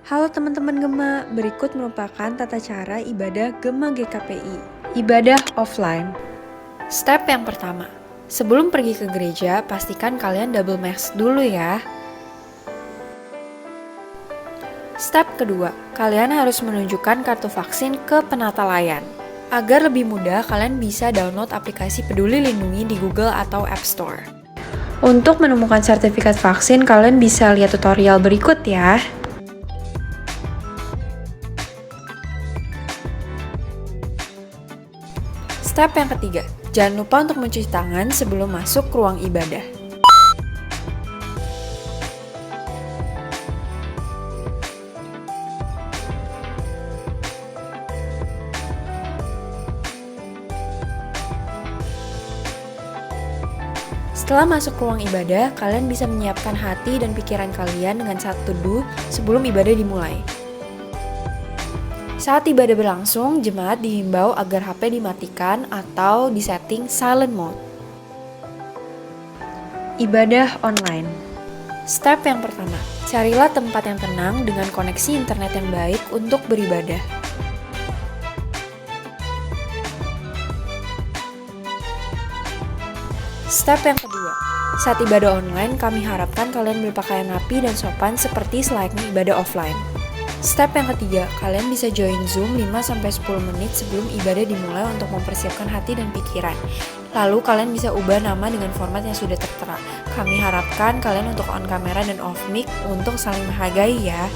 Halo teman-teman Gema, berikut merupakan tata cara ibadah Gema GKPI. Ibadah offline. Step yang pertama, sebelum pergi ke gereja, pastikan kalian double mask dulu ya. Step kedua, kalian harus menunjukkan kartu vaksin ke penata layan. Agar lebih mudah, kalian bisa download aplikasi Peduli Lindungi di Google atau App Store. Untuk menemukan sertifikat vaksin, kalian bisa lihat tutorial berikut ya. Step yang ketiga, jangan lupa untuk mencuci tangan sebelum masuk ke ruang ibadah. Setelah masuk ke ruang ibadah, kalian bisa menyiapkan hati dan pikiran kalian dengan saat teduh sebelum ibadah dimulai. Saat ibadah berlangsung, jemaat dihimbau agar HP dimatikan atau disetting silent mode. Ibadah online. Step yang pertama, carilah tempat yang tenang dengan koneksi internet yang baik untuk beribadah. Step yang kedua, saat ibadah online, kami harapkan kalian berpakaian rapi dan sopan seperti selayaknya ibadah offline. Step yang ketiga, kalian bisa join Zoom 5-10 menit sebelum ibadah dimulai untuk mempersiapkan hati dan pikiran. Lalu kalian bisa ubah nama dengan format yang sudah tertera. Kami harapkan kalian untuk on kamera dan off mic untuk saling menghargai ya.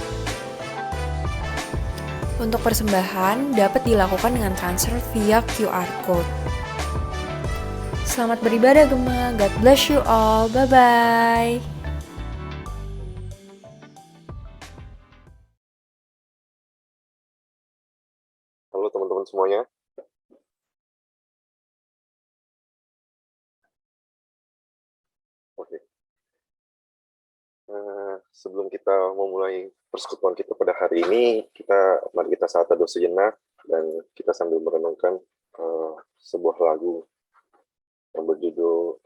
Untuk persembahan dapat dilakukan dengan transfer via QR code. Selamat beribadah Gema, God bless you all, bye-bye. Halo teman-teman semuanya. Oke. Sebelum kita memulai persekutuan kita pada hari ini, mari kita saat teduh sejenak dan kita sambil merenungkan sebuah lagu yang berjudul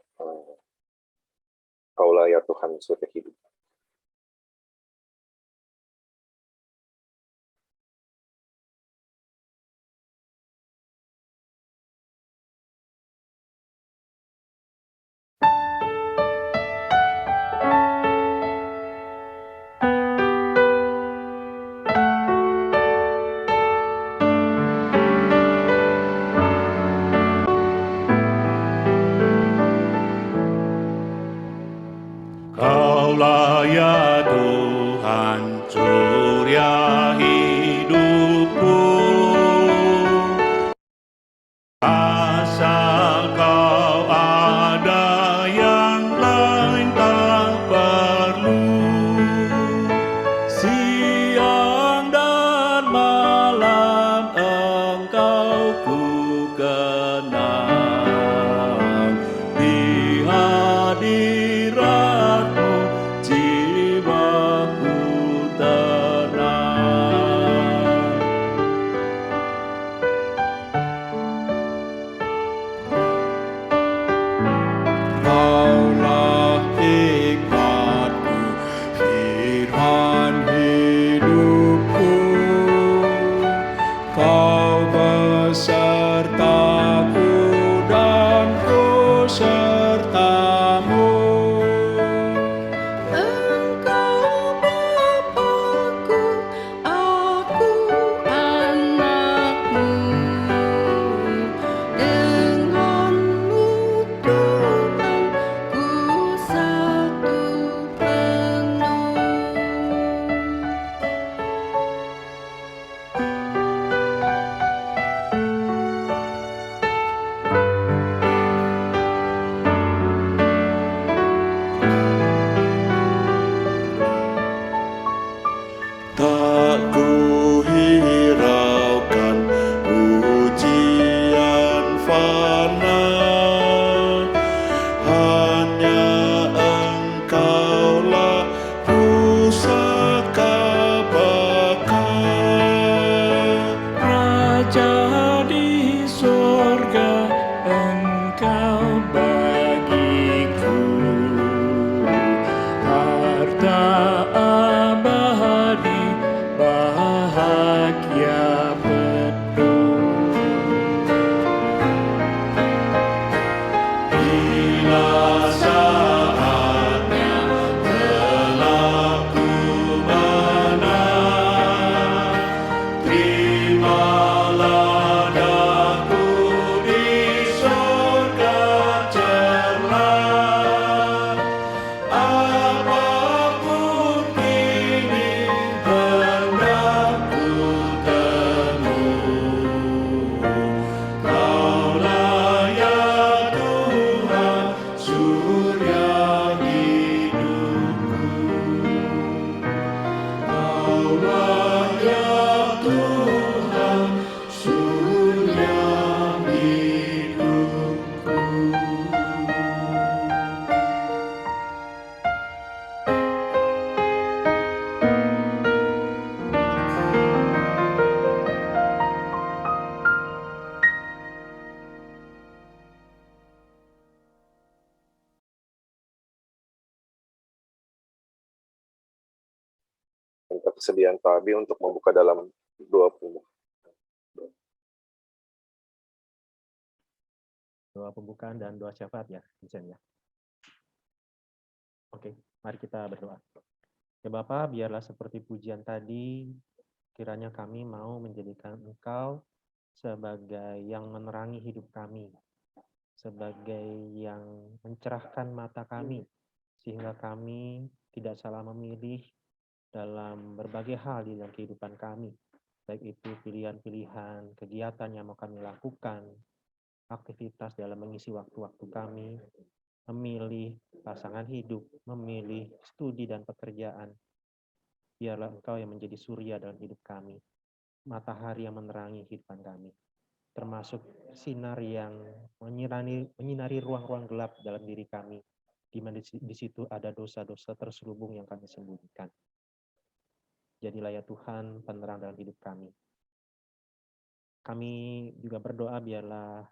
Kaulah ya Tuhan Surga Hidup. Kaulah ya Tuhan surya hidupku, asal kau ada yang lain tak perlu. Siang dan malam engkau ku kenal, di hadiratmu jiwaku tenang. minta kesediaan Pak Abi untuk membuka dalam doa penuh. Doa pembukaan dan doa syafaat ya, Vincent ya. Oke, mari kita berdoa. Ya Bapa, biarlah seperti pujian tadi, kiranya kami mau menjadikan Engkau sebagai yang menerangi hidup kami, sebagai yang mencerahkan mata kami, sehingga kami tidak salah memilih dalam berbagai hal di dalam kehidupan kami, baik itu pilihan-pilihan, kegiatan yang mau kami lakukan, aktivitas dalam mengisi waktu-waktu kami, memilih pasangan hidup, memilih studi dan pekerjaan. Biarlah Engkau yang menjadi surya dalam hidup kami, matahari yang menerangi kehidupan kami, termasuk sinar yang menyinari ruang-ruang gelap dalam diri kami, di mana di situ ada dosa-dosa terselubung yang kami sembunyikan. Jadilah ya Tuhan penerang dalam hidup kami. Kami juga berdoa biarlah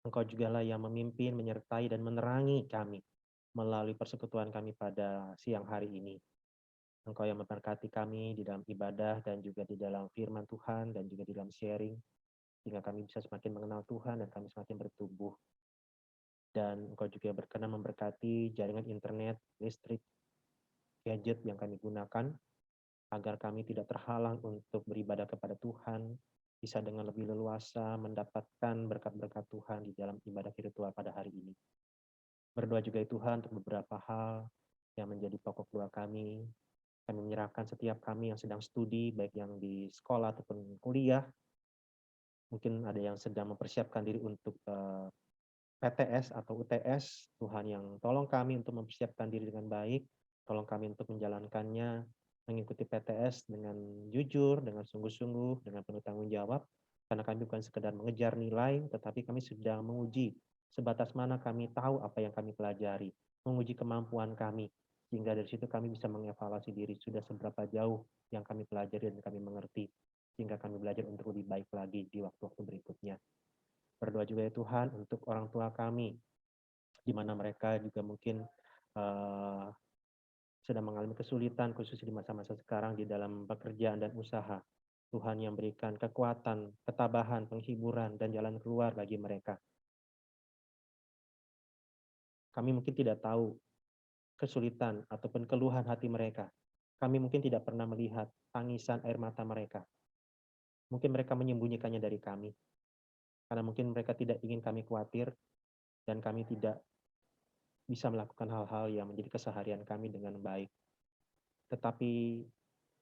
Engkau jugalah yang memimpin, menyertai, dan menerangi kami melalui persekutuan kami pada siang hari ini. Engkau yang memberkati kami di dalam ibadah dan juga di dalam firman Tuhan dan juga di dalam sharing, sehingga kami bisa semakin mengenal Tuhan dan kami semakin bertumbuh. Dan Engkau juga berkenan memberkati jaringan internet, listrik, gadget yang kami gunakan, agar kami tidak terhalang untuk beribadah kepada Tuhan, bisa dengan lebih leluasa mendapatkan berkat-berkat Tuhan di dalam ibadah virtual pada hari ini. Berdoa juga ya Tuhan untuk beberapa hal yang menjadi pokok doa kami. Kami menyerahkan setiap kami yang sedang studi, baik yang di sekolah ataupun kuliah. Mungkin ada yang sedang mempersiapkan diri untuk PTS atau UTS. Tuhan yang tolong kami untuk mempersiapkan diri dengan baik. Tolong kami untuk menjalankannya, mengikuti PTS dengan jujur, dengan sungguh-sungguh, dengan penuh tanggung jawab. Karena kami bukan sekedar mengejar nilai, tetapi kami sedang menguji sebatas mana kami tahu apa yang kami pelajari, menguji kemampuan kami, sehingga dari situ kami bisa mengevaluasi diri sudah seberapa jauh yang kami pelajari dan kami mengerti, sehingga kami belajar untuk lebih baik lagi di waktu-waktu berikutnya. Berdoa juga ya Tuhan untuk orang tua kami, di mana mereka juga mungkin sedang mengalami kesulitan, khususnya di masa-masa sekarang di dalam pekerjaan dan usaha. Tuhan yang berikan kekuatan, ketabahan, penghiburan, dan jalan keluar bagi mereka. Kami mungkin tidak tahu kesulitan ataupun keluhan hati mereka. Kami mungkin tidak pernah melihat tangisan air mata mereka. Mungkin mereka menyembunyikannya dari kami. Karena mungkin mereka tidak ingin kami khawatir, dan kami tidak bisa melakukan hal-hal yang menjadi keseharian kami dengan baik. Tetapi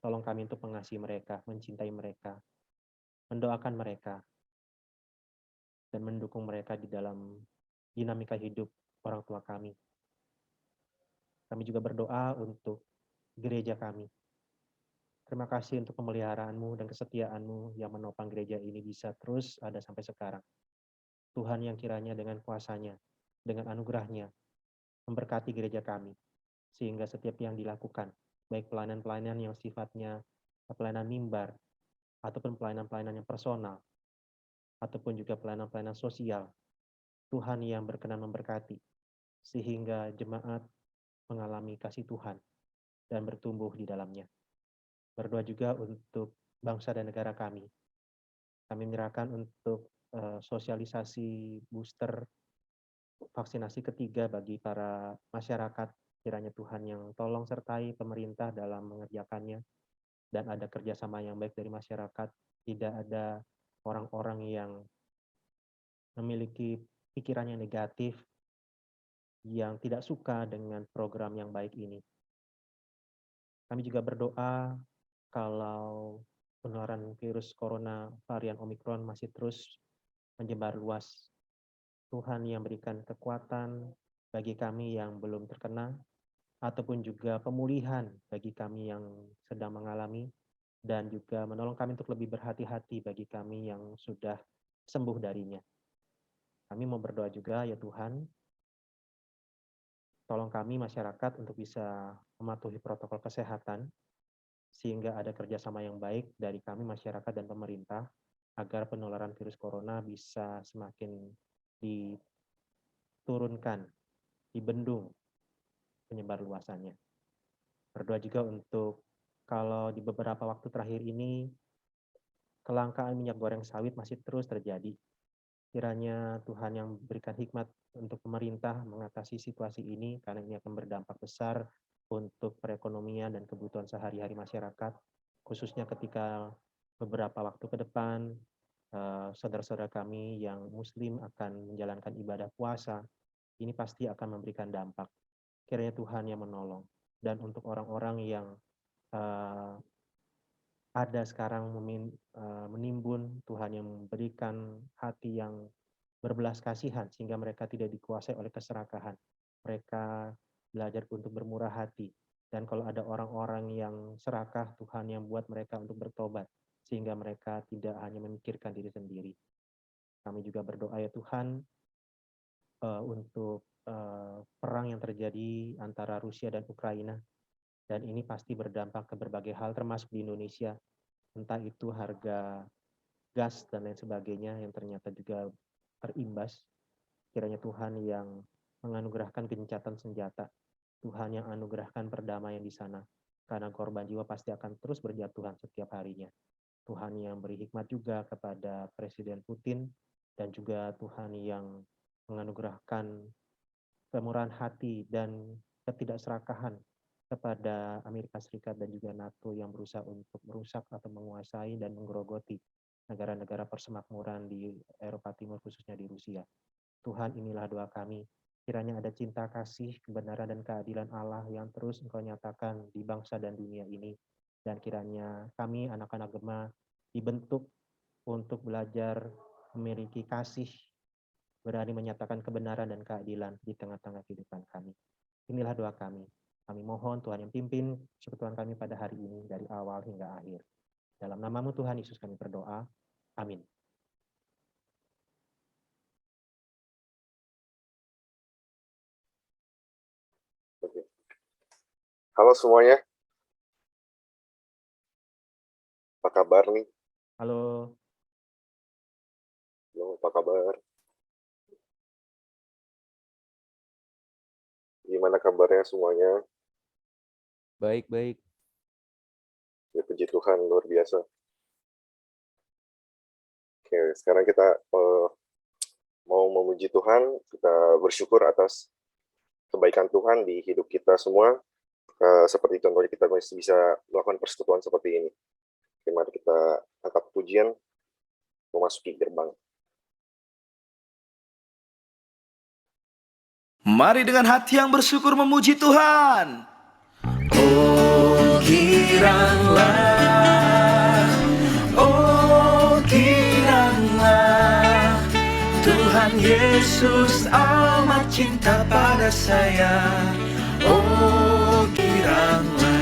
tolong kami untuk mengasihi mereka, mencintai mereka, mendoakan mereka, dan mendukung mereka di dalam dinamika hidup orang tua kami. Kami juga berdoa untuk gereja kami. Terima kasih untuk pemeliharaan-Mu dan kesetiaan-Mu yang menopang gereja ini bisa terus ada sampai sekarang. Tuhan yang kiranya dengan kuasa-Nya, dengan anugerah-Nya, memberkati gereja kami, sehingga setiap yang dilakukan, baik pelayanan-pelayanan yang sifatnya pelayanan mimbar, ataupun pelayanan-pelayanan yang personal, ataupun juga pelayanan-pelayanan sosial, Tuhan yang berkenan memberkati, sehingga jemaat mengalami kasih Tuhan dan bertumbuh di dalamnya. Berdoa juga untuk bangsa dan negara kami. Kami menyerahkan untuk sosialisasi booster vaksinasi ketiga bagi para masyarakat. Kiranya Tuhan yang tolong sertai pemerintah dalam mengerjakannya, dan ada kerjasama yang baik dari masyarakat. Tidak ada orang-orang yang memiliki pikiran yang negatif, yang tidak suka dengan program yang baik ini. Kami juga berdoa kalau penularan virus corona varian Omikron masih terus menyebar luas. Tuhan yang berikan kekuatan bagi kami yang belum terkena, ataupun juga pemulihan bagi kami yang sedang mengalami, dan juga menolong kami untuk lebih berhati-hati bagi kami yang sudah sembuh darinya. Kami mau berdoa juga ya Tuhan, tolong kami masyarakat untuk bisa mematuhi protokol kesehatan, sehingga ada kerjasama yang baik dari kami masyarakat dan pemerintah, agar penularan virus corona bisa semakin diturunkan, dibendung penyebar luasannya. Berdoa juga untuk kalau di beberapa waktu terakhir ini kelangkaan minyak goreng sawit masih terus terjadi. Kiranya Tuhan yang berikan hikmat untuk pemerintah mengatasi situasi ini, karena ini akan berdampak besar untuk perekonomian dan kebutuhan sehari-hari masyarakat, khususnya ketika beberapa waktu ke depan saudara-saudara kami yang Muslim akan menjalankan ibadah puasa. Ini pasti akan memberikan dampak. Kiranya Tuhan yang menolong. Dan untuk orang-orang yang ada sekarang menimbun, Tuhan yang memberikan hati yang berbelas kasihan sehingga mereka tidak dikuasai oleh keserakahan. Mereka belajar untuk bermurah hati. Dan kalau ada orang-orang yang serakah, Tuhan yang buat mereka untuk bertobat sehingga mereka tidak hanya memikirkan diri sendiri. Kami juga berdoa ya Tuhan untuk perang yang terjadi antara Rusia dan Ukraina. Dan ini pasti berdampak ke berbagai hal termasuk di Indonesia. Entah itu harga gas dan lain sebagainya yang ternyata juga terimbas. Kiranya Tuhan yang menganugerahkan gencatan senjata. Tuhan yang anugerahkan perdamaian di sana. Karena korban jiwa pasti akan terus berjatuhan setiap harinya. Tuhan yang beri hikmat juga kepada Presiden Putin. Dan juga Tuhan yang menganugerahkan kemurahan hati dan ketidakserakahan kepada Amerika Serikat dan juga NATO yang berusaha untuk merusak atau menguasai dan menggerogoti negara-negara persemakmuran di Eropa Timur, khususnya di Rusia. Tuhan, inilah doa kami. Kiranya ada cinta kasih, kebenaran dan keadilan Allah yang terus Engkau nyatakan di bangsa dan dunia ini. Dan kiranya kami anak-anak Gema dibentuk untuk belajar memiliki kasih, berani menyatakan kebenaran dan keadilan di tengah-tengah kehidupan kami. Inilah doa kami. Kami mohon Tuhan yang pimpin persekutuan kami pada hari ini dari awal hingga akhir. Dalam nama-Mu Tuhan Yesus kami berdoa. Amin. Oke. Halo semuanya. Apa kabar nih? Halo. Halo, apa kabar? Gimana kabarnya semuanya? Baik. Ya, puji Tuhan, luar biasa. Oke, sekarang kita mau memuji Tuhan, kita bersyukur atas kebaikan Tuhan di hidup kita semua. Seperti contohnya kita masih bisa melakukan persekutuan seperti ini. Oke, mari kita angkat pujian, memasuki gerbang. Mari dengan hati yang bersyukur memuji Tuhan. Oh kiranya Tuhan Yesus amat cinta pada saya. Oh kiranya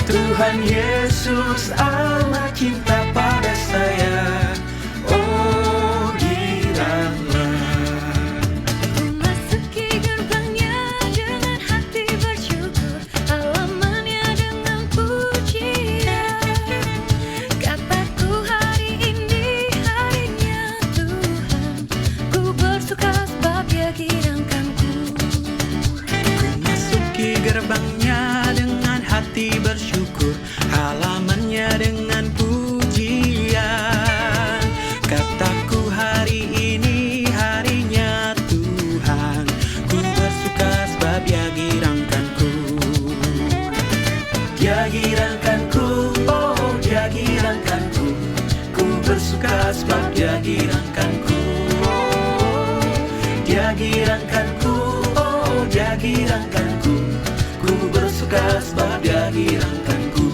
Tuhan Yesus amat cinta pada saya. Oh kiranya Ku masuki gerbangnya dengan hati bersyukur, halamannya dengan pujian. Kataku hari ini harinya Tuhan, ku bersuka sebab Dia girangkanku. Ku masuki gerbangnya dengan hati bersyukur, halamannya dengan pujian. Kataku hari ini harinya Tuhan, ku bersuka sebab Dia girangkanku. Dia girangkanku, oh Dia girangkanku, ku bersuka sebab Dia girangkanku. Dia girangkanku, oh Dia girangkanku, ku bersuka sebab Dia girangkanku.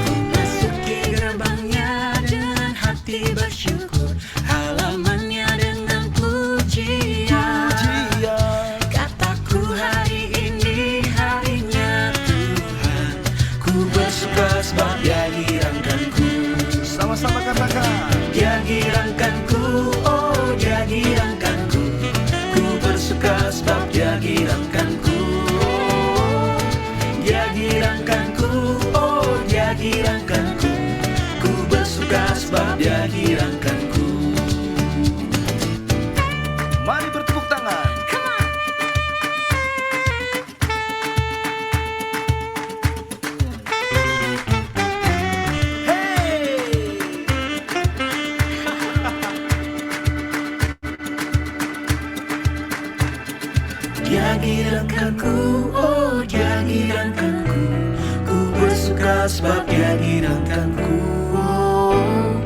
Ku masuki gerbangnya dengan hati bersyukur, halamannya dengan pujian. Kataku hari ini harinya Tuhan, ku bersuka sebab Dia girangkanku. Sama-sama katakan. Dia girangkanku, oh Dia girangkanku, ku bersuka sebab Dia girangkanku. Dia girangkanku, oh Dia girangkanku, ku bersuka sebab Dia girangkanku. girankanku, oh dia girankanku. Ku bersuka sebab dia girankanku, oh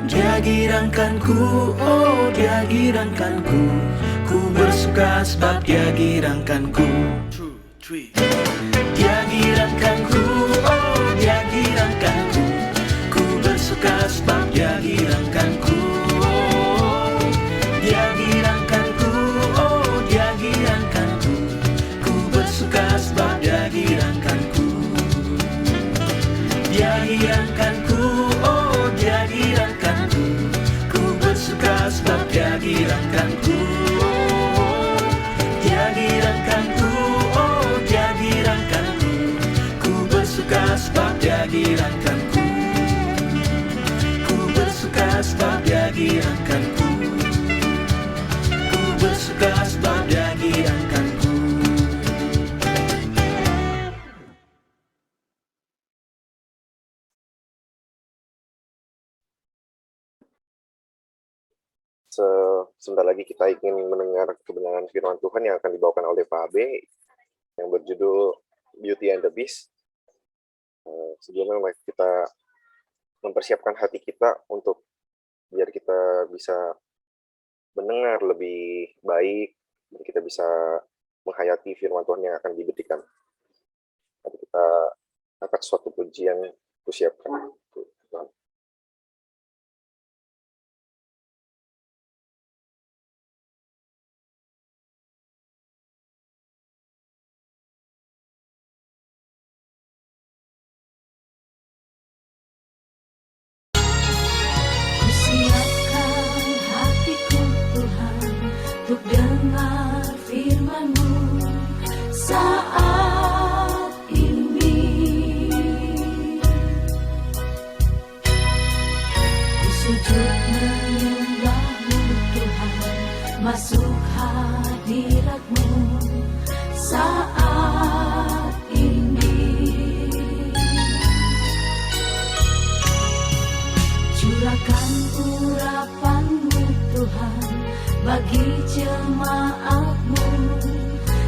dia girankanku, oh dia girankanku. Ku bersuka sebab dia girankanku. Dia girankanku, oh dia girankanku. Ku bersuka sebab dia girankanku, oh dia girankanku, oh dia girankanku. Ku bersuka sebab dia girankanku. Dia girankanku, oh dia girankanku. Ku bersuka sebab dia girankanku. Dia girankanku, oh dia girankanku. Ku bersuka sebab dia girankanku. Ku bersuka sebab dia girankanku. Ku bersuka sebab dia girankanku. Sebentar lagi kita ingin mendengar kebenaran firman Tuhan yang akan dibawakan oleh Pak Abe yang berjudul Beauty and the Beast. Sebelumnya mari kita mempersiapkan hati kita untuk biar kita bisa mendengar lebih baik dan kita bisa menghayati firman Tuhan yang akan diberikan. Mari kita angkat suatu pujian kusiapkan. Tuhan. Kusiapkan hatiku Tuhan untuk dengar firman-Mu saat ini. Ku sujud menyembah-Mu Tuhan, masuk hadirat-Mu saat ini. Curahkan urapan-Mu Tuhan bagi jemaat-Mu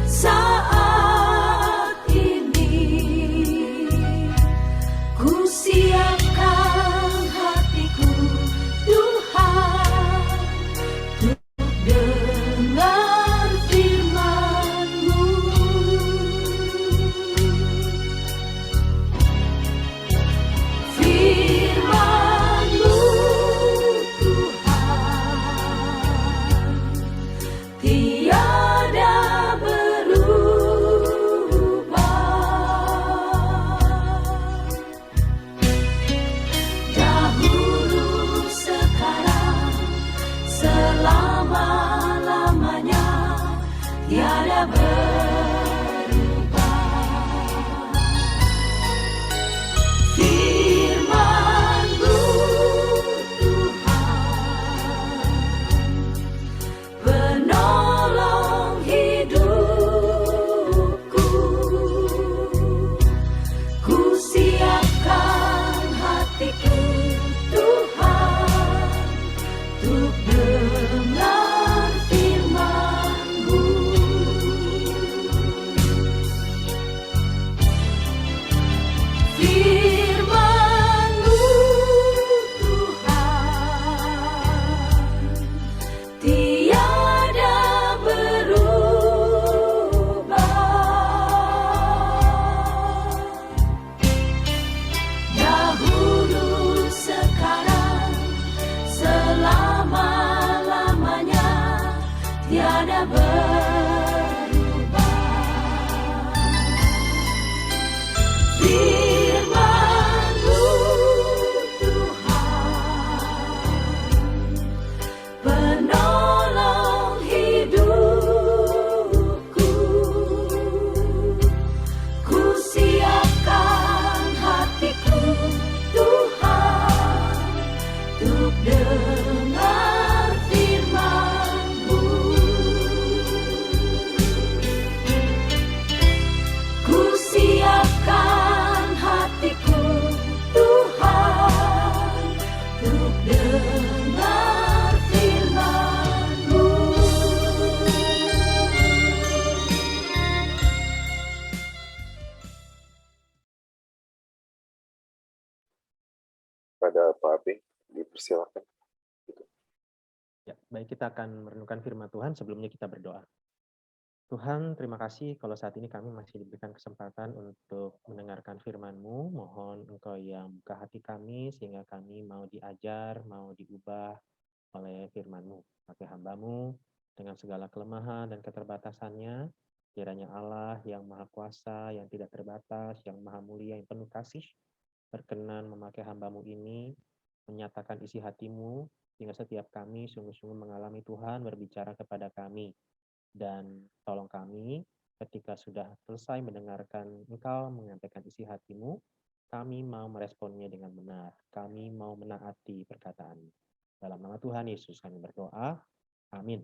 saat ini. Ku siapkan hatiku Tuhan untuk dengar firman-Mu. Firman-Mu Tuhan tiada berubah. Dahulu, sekarang, selama-lamanya tiada berubah. Firman-Mu Tuhan, penolong hidupku. Ku siapkan hatiku Tuhan untuk dengar firman-Mu. Firman-Mu Tuhan tiada berubah. Dahulu, sekarang, selama-lamanya tiada berubah. Firman-Mu Tuhan, penolong hidupku. Ku siapkan hatiku Tuhan untuk dengar firman-Mu. Ku siapkan hatiku Tuhan untuk dengar firman-Mu. Persilakan. Ya, baik, kita akan merenungkan firman Tuhan. Sebelumnya kita berdoa. Tuhan, terima kasih kalau saat ini kami masih diberikan kesempatan untuk mendengarkan firman-Mu. Mohon Engkau yang buka hati kami sehingga kami mau diajar, mau diubah oleh firman-Mu. Pakai hamba-Mu dengan segala kelemahan dan keterbatasannya, kiranya Allah yang Maha Kuasa, yang tidak terbatas, yang Maha Mulia, yang penuh kasih, berkenan memakai hamba-Mu ini, menyatakan isi hati-Mu, sehingga setiap kami sungguh-sungguh mengalami Tuhan berbicara kepada kami. Dan tolong kami ketika sudah selesai mendengarkan Engkau menyampaikan isi hati-Mu, kami mau meresponnya dengan benar. Kami mau menaati perkataan. Dalam nama Tuhan Yesus kami berdoa. Amin.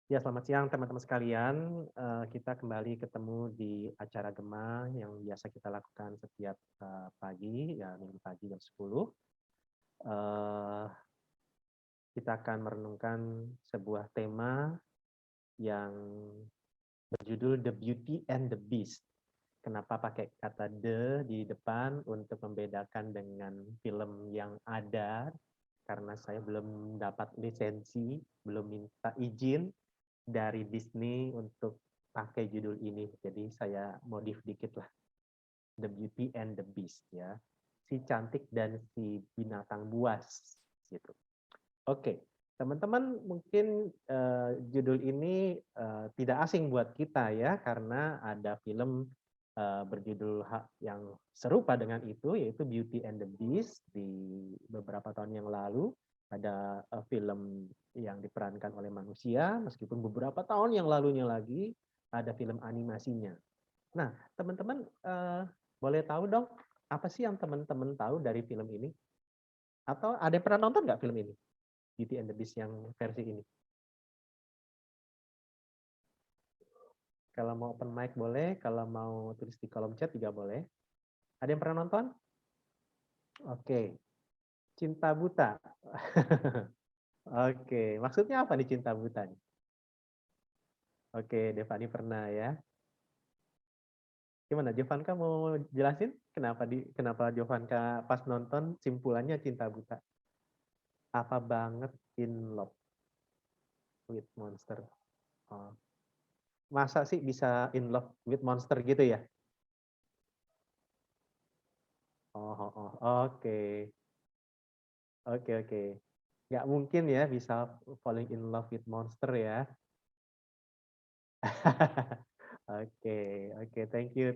Ya, selamat siang teman-teman sekalian. Kita kembali ketemu di acara Gema yang biasa kita lakukan setiap pagi, ya minggu pagi jam 10. Kita akan merenungkan sebuah tema yang berjudul The Beauty and the Beast. Kenapa pakai kata the di depan untuk membedakan dengan film yang ada? Karena saya belum dapat lisensi, belum minta izin dari Disney untuk pakai judul ini. Jadi saya modif dikit lah. The Beauty and the Beast, ya. Si cantik dan si binatang buas gitu. Oke. Teman-teman mungkin judul ini tidak asing buat kita ya, karena ada film berjudul yang serupa dengan itu, yaitu Beauty and the Beast di beberapa tahun yang lalu. Ada film yang diperankan oleh manusia, meskipun beberapa tahun yang lalunya lagi ada film animasinya. Nah, teman-teman boleh tahu dong, apa sih yang teman-teman tahu dari film ini? Atau ada yang pernah nonton nggak film ini? Beauty and the Beast yang versi ini. Kalau mau open mic boleh, kalau mau tulis di kolom chat juga boleh. Ada yang pernah nonton? Oke. Cinta Buta. Oke, maksudnya apa nih Cinta Buta? Oke, Devani pernah ya. Gimana, Jovanka mau jelasin kenapa Jovanka pas nonton simpulannya Cinta Buta? Apa banget in love with monster? Oh. Masa sih bisa in love with monster gitu ya? Oke. Oke. Nggak mungkin ya bisa falling in love with monster ya. Oke, thank you.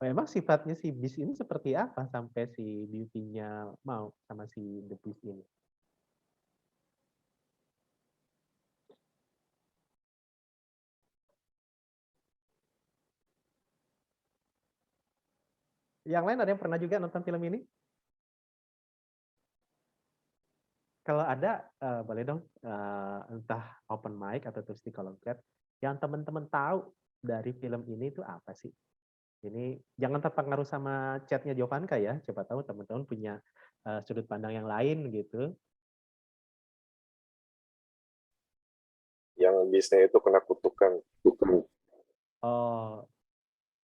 Memang sifatnya si Beast ini seperti apa sampai si Beauty-nya mau sama si The Beast ini? Yang lain ada yang pernah juga nonton film ini? Kalau ada, boleh dong, entah open mic atau tulis di kolom chat. Yang teman-teman tahu dari film ini itu apa sih? Ini jangan terpengaruh sama chatnya Jovanka ya. Coba tahu teman-teman punya sudut pandang yang lain gitu. Yang Beast-nya itu kena kutukan. Oh,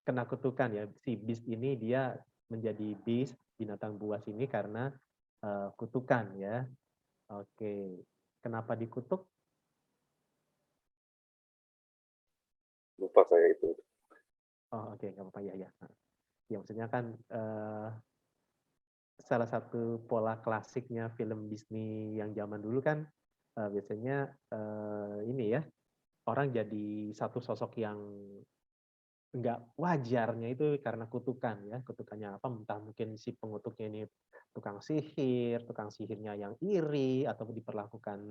kena kutukan ya. Si Beast ini dia menjadi Beast, binatang buas ini karena kutukan ya. Oke. Kenapa dikutuk? Lupa saya itu. Oh, oke, nggak apa-apa ya. Ya maksudnya kan salah satu pola klasiknya film Disney yang zaman dulu kan biasanya ini ya, orang jadi satu sosok yang nggak wajarnya itu karena kutukan ya. Kutukannya apa? Entah mungkin si pengutuknya ini tukang sihirnya yang iri atau diperlakukan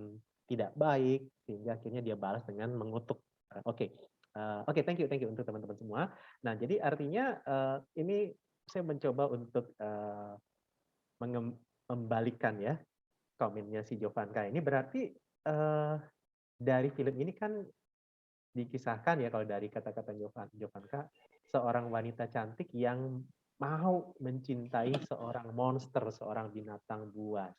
tidak baik sehingga akhirnya dia balas dengan mengutuk. Oke, thank you untuk teman-teman semua. Nah, jadi artinya ini saya mencoba untuk membalikan ya komennya si Jovanka ini. Berarti dari film ini kan dikisahkan ya, kalau dari kata-kata Jovanka, seorang wanita cantik yang mau mencintai seorang monster, seorang binatang buas.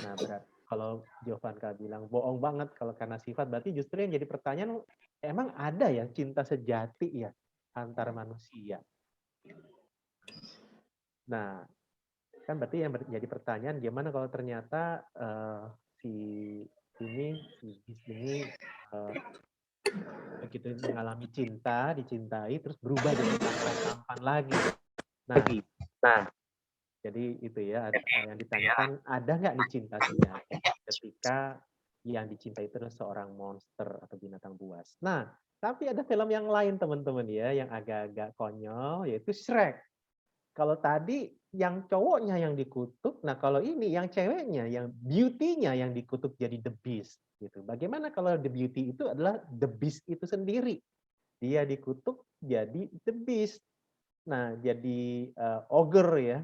Nah, berarti kalau Jovanka bilang bohong banget kalau karena sifat, berarti justru yang jadi pertanyaan, emang ada ya cinta sejati ya antar manusia? Nah, Kan berarti yang jadi pertanyaan, gimana kalau ternyata si bis ini begitu mengalami cinta, dicintai, terus berubah jadi tampan lagi. Nah, jadi itu ya yang ditanyakan, ada nggak nih cinta sejati ketika yang dicintai itu adalah seorang monster atau binatang buas. Nah, tapi ada film yang lain teman-teman ya, yang agak-agak konyol, yaitu Shrek. Kalau tadi yang cowoknya yang dikutuk, nah kalau ini yang ceweknya, yang beauty-nya yang dikutuk jadi the beast gitu. Bagaimana kalau the beauty itu adalah the beast itu sendiri? Dia dikutuk jadi the beast. Nah, jadi ogre ya.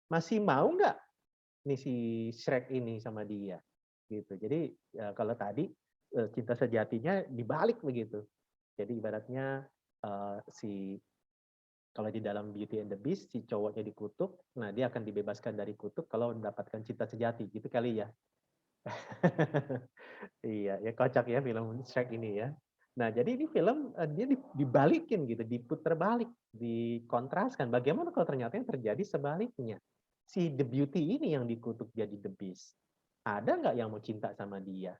Masih mau nggak nih si Shrek ini sama dia? Gitu. Jadi kalau tadi cinta sejatinya dibalik begitu. Jadi ibaratnya si kalau di dalam Beauty and the Beast, si cowoknya dikutuk, nah dia akan dibebaskan dari kutuk kalau mendapatkan cinta sejati, gitu kali ya. Iya, ya kocak ya film Shrek ini ya. Nah, jadi ini film dia dibalikin gitu, diputar balik, dikontraskan. Bagaimana kalau ternyata yang terjadi sebaliknya? Si The Beauty ini yang dikutuk jadi The Beast. Ada nggak yang mau cinta sama dia?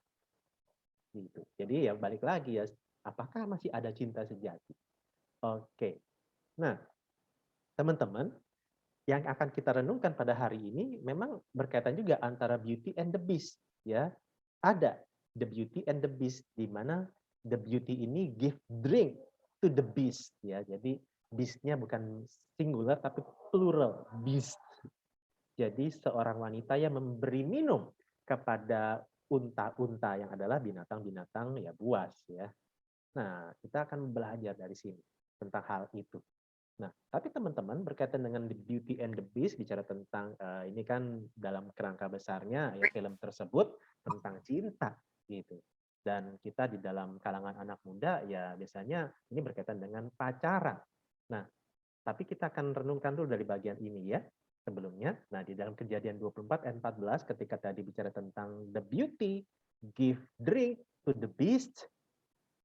Gitu. Jadi ya balik lagi ya, apakah masih ada cinta sejati? Oke. Nah, teman-teman, yang akan kita renungkan pada hari ini memang berkaitan juga antara Beauty and the Beast, ya. Ada the Beauty and the Beast, di mana the Beauty ini give drink to the Beast, ya. Jadi beast-nya bukan singular tapi plural, beast. Jadi seorang wanita yang memberi minum kepada unta-unta yang adalah binatang-binatang ya buas, ya. Nah, kita akan belajar dari sini tentang hal itu. Nah, tapi teman-teman berkaitan dengan The Beauty and the Beast, bicara tentang ini kan dalam kerangka besarnya ya film tersebut tentang cinta gitu. Dan kita di dalam kalangan anak muda ya biasanya ini berkaitan dengan pacaran. Nah, tapi kita akan renungkan dulu dari bagian ini ya sebelumnya. Nah, di dalam Kejadian 24 ayat 14 ketika tadi bicara tentang the beauty give drink to the beast,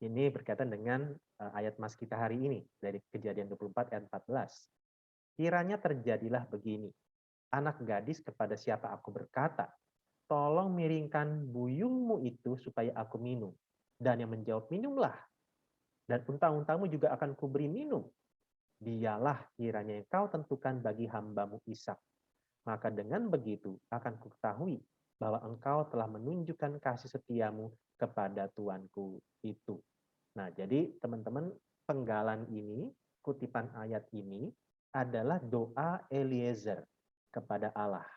ini berkaitan dengan ayat mas kita hari ini dari Kejadian 24 ayat 14. Kiranya terjadilah begini. Anak gadis kepada siapa aku berkata, tolong miringkan buyungmu itu supaya aku minum. Dan yang menjawab, minumlah. Dan unta-untamu juga akan kuberi minum. Dialah kiranya yang kau tentukan bagi hambamu Ishak. Maka dengan begitu akan kuketahui bahwa engkau telah menunjukkan kasih setiamu kepada tuanku itu. Nah, jadi teman-teman, penggalan ini, kutipan ayat ini adalah doa Eliezer kepada Allah.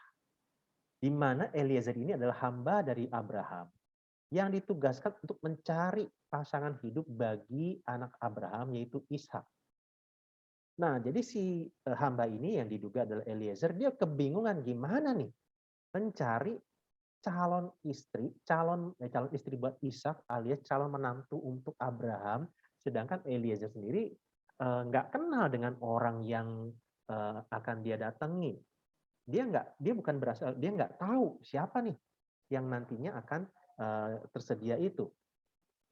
Di mana Eliezer ini adalah hamba dari Abraham yang ditugaskan untuk mencari pasangan hidup bagi anak Abraham, yaitu Ishak. Nah, jadi si hamba ini yang diduga adalah Eliezer, dia kebingungan gimana nih mencari calon istri buat Ishak alias calon menantu untuk Abraham, sedangkan Eliezer sendiri nggak kenal dengan orang yang akan dia datangi. Dia nggak tahu siapa nih yang nantinya akan tersedia itu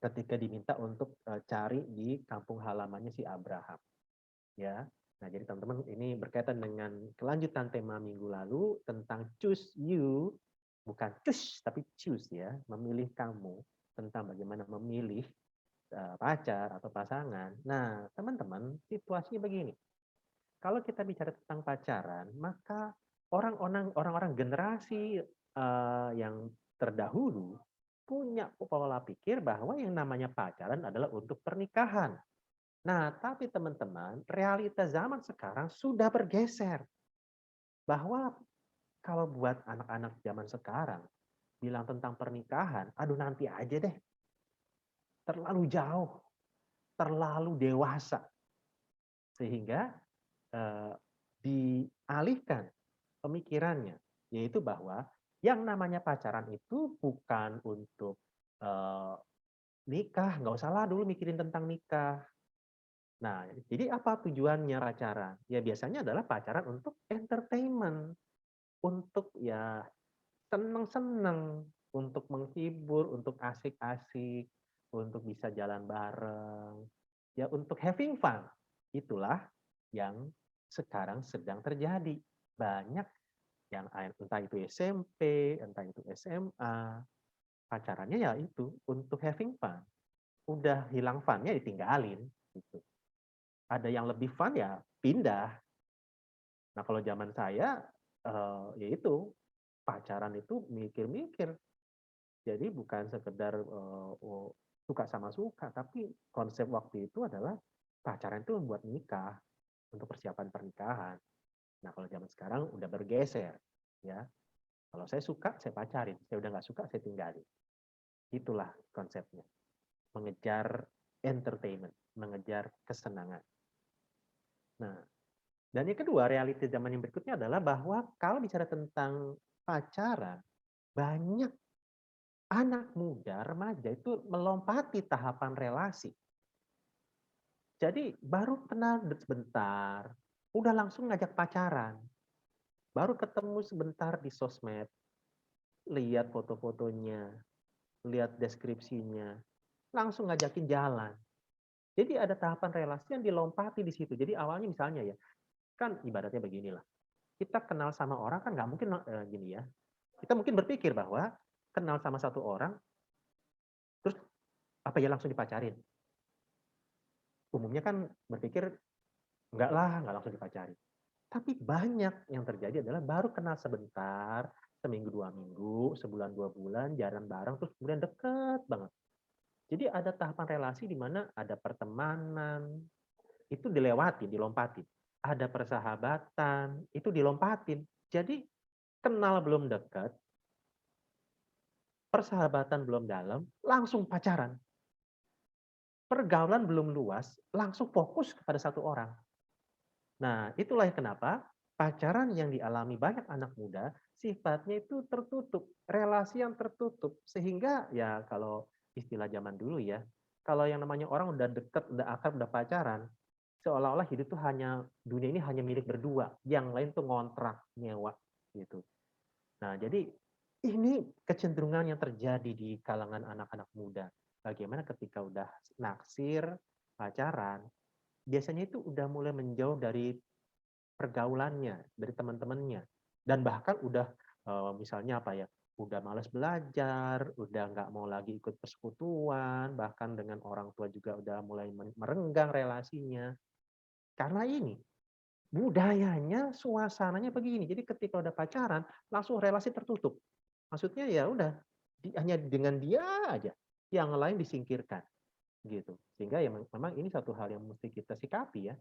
ketika diminta untuk cari di kampung halamannya si Abraham. Ya. Nah, jadi teman-teman ini berkaitan dengan kelanjutan tema minggu lalu tentang choose you. Bukan choose, tapi choose ya, memilih kamu, tentang bagaimana memilih pacar atau pasangan. Nah, teman-teman, situasinya begini. Kalau kita bicara tentang pacaran, maka orang-orang generasi yang terdahulu punya pola pikir bahwa yang namanya pacaran adalah untuk pernikahan. Nah, tapi teman-teman, realita zaman sekarang sudah bergeser. Bahwa kalau buat anak-anak zaman sekarang, bilang tentang pernikahan, aduh nanti aja deh. Terlalu jauh, terlalu dewasa. Sehingga dialihkan pemikirannya, yaitu bahwa yang namanya pacaran itu bukan untuk nikah, nggak usah lah dulu mikirin tentang nikah. Nah, jadi apa tujuannya pacaran? Ya biasanya adalah pacaran untuk entertainment. Untuk ya seneng-seneng, untuk menghibur, untuk asik-asik, untuk bisa jalan bareng, ya untuk having fun. Itulah yang sekarang sedang terjadi. Banyak yang entah itu SMP, entah itu SMA, pacarannya ya itu untuk having fun. Udah hilang fun-nya ditinggalin gitu. Ada yang lebih fun ya pindah. Nah, kalau zaman saya ya itu pacaran itu mikir-mikir. Jadi bukan sekedar suka sama suka, tapi konsep waktu itu adalah pacaran itu membuat nikah untuk persiapan pernikahan. Nah, kalau zaman sekarang udah bergeser, ya. Kalau saya suka, saya pacarin. Saya udah nggak suka, saya tinggalin. Itulah konsepnya. Mengejar entertainment, mengejar kesenangan. Nah, dan yang kedua, realita zaman yang berikutnya adalah bahwa kalau bicara tentang pacaran, banyak anak muda, remaja itu melompati tahapan relasi. Jadi baru kenal sebentar, udah langsung ngajak pacaran. Baru ketemu sebentar di sosmed, lihat foto-fotonya, lihat deskripsinya, langsung ngajakin jalan. Jadi ada tahapan relasi yang dilompati di situ. Jadi awalnya misalnya ya, kan ibaratnya beginilah. Kita kenal sama orang kan nggak mungkin gini ya. Kita mungkin berpikir bahwa kenal sama satu orang, terus apa ya langsung dipacarin. Umumnya kan berpikir nggak langsung dipacarin. Tapi banyak yang terjadi adalah baru kenal sebentar, seminggu 2 minggu, sebulan 2 bulan, jalan bareng, terus kemudian deket banget. Jadi ada tahapan relasi di mana ada pertemanan, itu dilewati, dilompatin. Ada persahabatan, itu dilompatin. Jadi kenal belum dekat, persahabatan belum dalam, langsung pacaran. Pergaulan belum luas, langsung fokus kepada satu orang. Nah, itulah yang kenapa pacaran yang dialami banyak anak muda sifatnya itu tertutup, relasi yang tertutup. Sehingga ya kalau istilah zaman dulu ya, kalau yang namanya orang udah deket, udah akrab, udah pacaran, seolah-olah hidup tuh hanya dunia ini hanya milik berdua, yang lain tuh ngontrak, nyewa gitu. Nah, jadi ini kecenderungan yang terjadi di kalangan anak-anak muda. Bagaimana ketika udah naksir, pacaran, biasanya itu udah mulai menjauh dari pergaulannya, dari teman-temannya. Dan bahkan udah misalnya apa ya, udah malas belajar, udah nggak mau lagi ikut persekutuan, bahkan dengan orang tua juga udah mulai merenggang relasinya. Karena ini, budayanya, suasananya begini. Jadi ketika udah pacaran, langsung relasi tertutup. Maksudnya ya udah, hanya dengan dia aja, yang lain disingkirkan. Gitu. Sehingga ya memang ini satu hal yang mesti kita sikapi ya.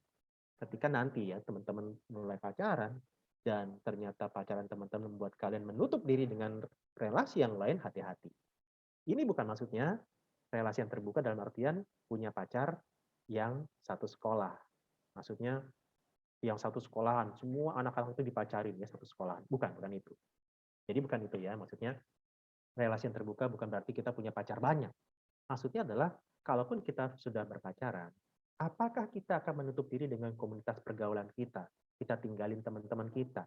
Ketika nanti ya teman-teman mulai pacaran, dan ternyata pacaran teman-teman membuat kalian menutup diri dengan relasi yang lain, hati-hati. Ini bukan maksudnya relasi yang terbuka dalam artian punya pacar yang satu sekolah. Maksudnya yang satu sekolahan, semua anak-anak itu dipacarin ya satu sekolahan. Bukan itu. Jadi bukan itu ya, maksudnya relasi yang terbuka bukan berarti kita punya pacar banyak. Maksudnya adalah, kalaupun kita sudah berpacaran, apakah kita akan menutup diri dengan komunitas pergaulan kita? Kita tinggalin teman-teman kita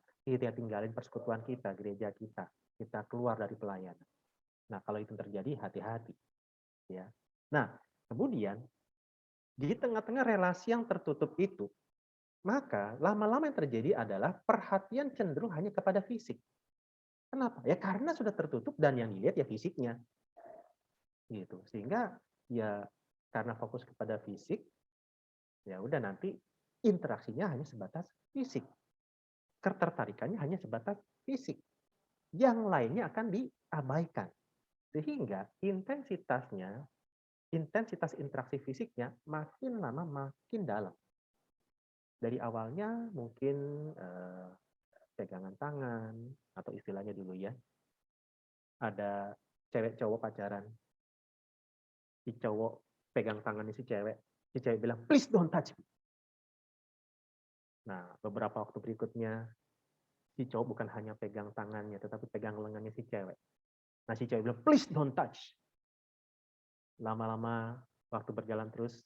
tinggalin persekutuan kita, gereja kita keluar dari pelayanan. Nah, kalau itu terjadi, hati-hati. Ya. Nah, kemudian di tengah-tengah relasi yang tertutup itu, maka lama-lama yang terjadi adalah perhatian cenderung hanya kepada fisik. Kenapa? Ya karena sudah tertutup dan yang dilihat ya fisiknya. Gitu. Sehingga ya karena fokus kepada fisik, ya udah nanti interaksinya hanya sebatas fisik. Ketertarikannya hanya sebatas fisik. Yang lainnya akan diabaikan. Sehingga intensitas interaksi fisiknya makin lama makin dalam. Dari awalnya mungkin pegangan tangan, atau istilahnya dulu ya, ada cewek cowok pacaran. Si cowok pegang tangannya si cewek bilang, please don't touch me. Nah, beberapa waktu berikutnya, si cowok bukan hanya pegang tangannya, tetapi pegang lengannya si cewek. Nah, si cewek bilang, please don't touch. Lama-lama, waktu berjalan terus,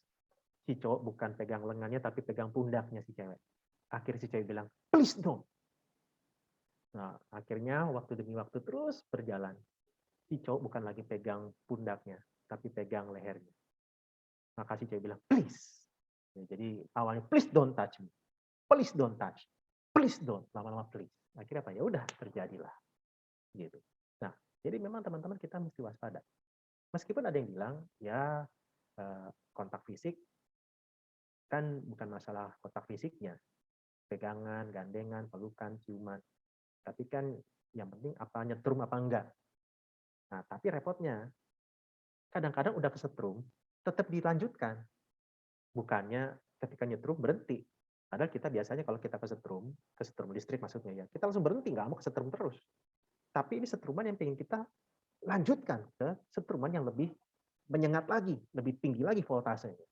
si cowok bukan pegang lengannya, tapi pegang pundaknya si cewek. Akhirnya si cewek bilang, please don't. Nah, akhirnya waktu demi waktu terus berjalan. Si cowok bukan lagi pegang pundaknya, tapi pegang lehernya. Maka si cewek bilang, please. Ya, jadi awalnya, please don't touch me. Please don't touch. Please don't. Lama-lama please. Akhirnya apa? Ya udah terjadilah gitu. Nah, jadi memang teman-teman kita mesti waspada. Meskipun ada yang bilang ya kontak fisik kan bukan masalah kontak fisiknya, pegangan, gandengan, pelukan, ciuman. Tapi kan yang penting apa nyetrum apa enggak. Nah, tapi repotnya kadang-kadang udah kesetrum, tetap dilanjutkan. Bukannya ketika nyetrum berhenti. Padahal kita biasanya kalau kita kesetrum listrik maksudnya ya, kita langsung berhenti, nggak mau kesetrum terus. Tapi ini setruman yang pengen kita lanjutkan ke setruman yang lebih menyengat lagi, lebih tinggi lagi voltasenya.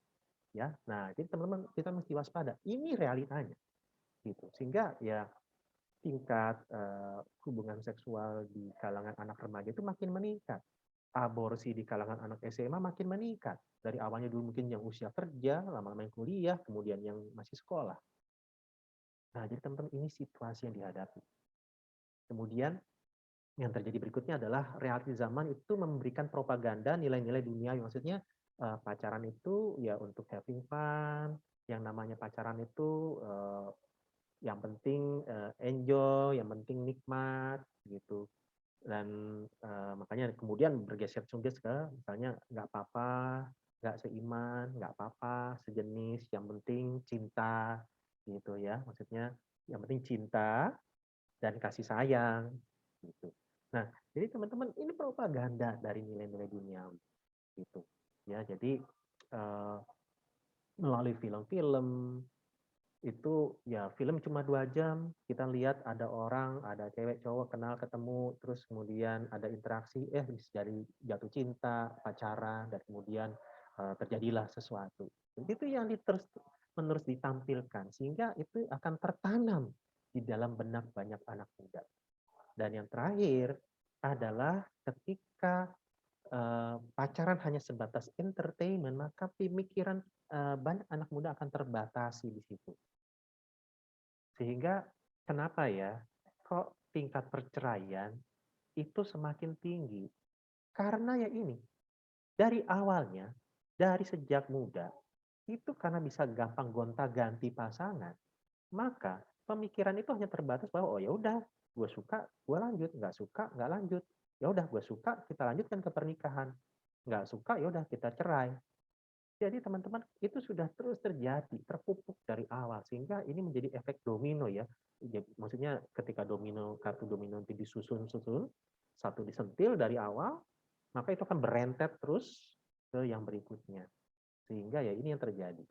Ya, nah jadi teman-teman kita mesti waspada. Ini realitanya, gitu. Sehingga ya tingkat hubungan seksual di kalangan anak remaja itu makin meningkat. Aborsi di kalangan anak SMA makin meningkat. Dari awalnya dulu mungkin yang usia kerja, lama-lama yang kuliah, kemudian yang masih sekolah. Nah, jadi teman-teman ini situasi yang dihadapi. Kemudian yang terjadi berikutnya adalah reality zaman itu memberikan propaganda nilai-nilai dunia. Maksudnya pacaran itu ya untuk having fun, yang namanya pacaran itu yang penting enjoy, yang penting nikmat gitu. Dan makanya kemudian bergeser ke misalnya nggak apa-apa, nggak seiman, nggak apa-apa, sejenis, yang penting cinta gitu ya. Maksudnya yang penting cinta dan kasih sayang gitu. Nah, jadi teman-teman ini propaganda dari nilai-nilai duniawi gitu. Ya, jadi melalui film-film itu ya film cuma 2 jam kita lihat ada orang, ada cewek cowok kenal ketemu terus kemudian ada interaksi bisa jadi jatuh cinta, pacaran dan kemudian terjadilah sesuatu. Itu yang terus menerus ditampilkan sehingga itu akan tertanam di dalam benak banyak anak muda. Dan yang terakhir adalah ketika pacaran hanya sebatas entertainment, maka pemikiran banyak anak muda akan terbatasi di situ. Sehingga kenapa ya, kok tingkat perceraian itu semakin tinggi? Karena ya ini, dari awalnya, dari sejak muda, itu karena bisa gampang gonta-ganti pasangan, maka pemikiran itu hanya terbatas bahwa oh ya udah, gue suka, gue lanjut, nggak suka, nggak lanjut. Ya udah, gue suka, kita lanjutkan ke pernikahan. Nggak suka, ya udah kita cerai. Jadi teman-teman itu sudah terus terjadi, terpupuk dari awal sehingga ini menjadi efek domino ya. Maksudnya ketika kartu domino itu disusun-susun, satu disentil dari awal, maka itu akan berentet terus ke yang berikutnya. Sehingga ya ini yang terjadi.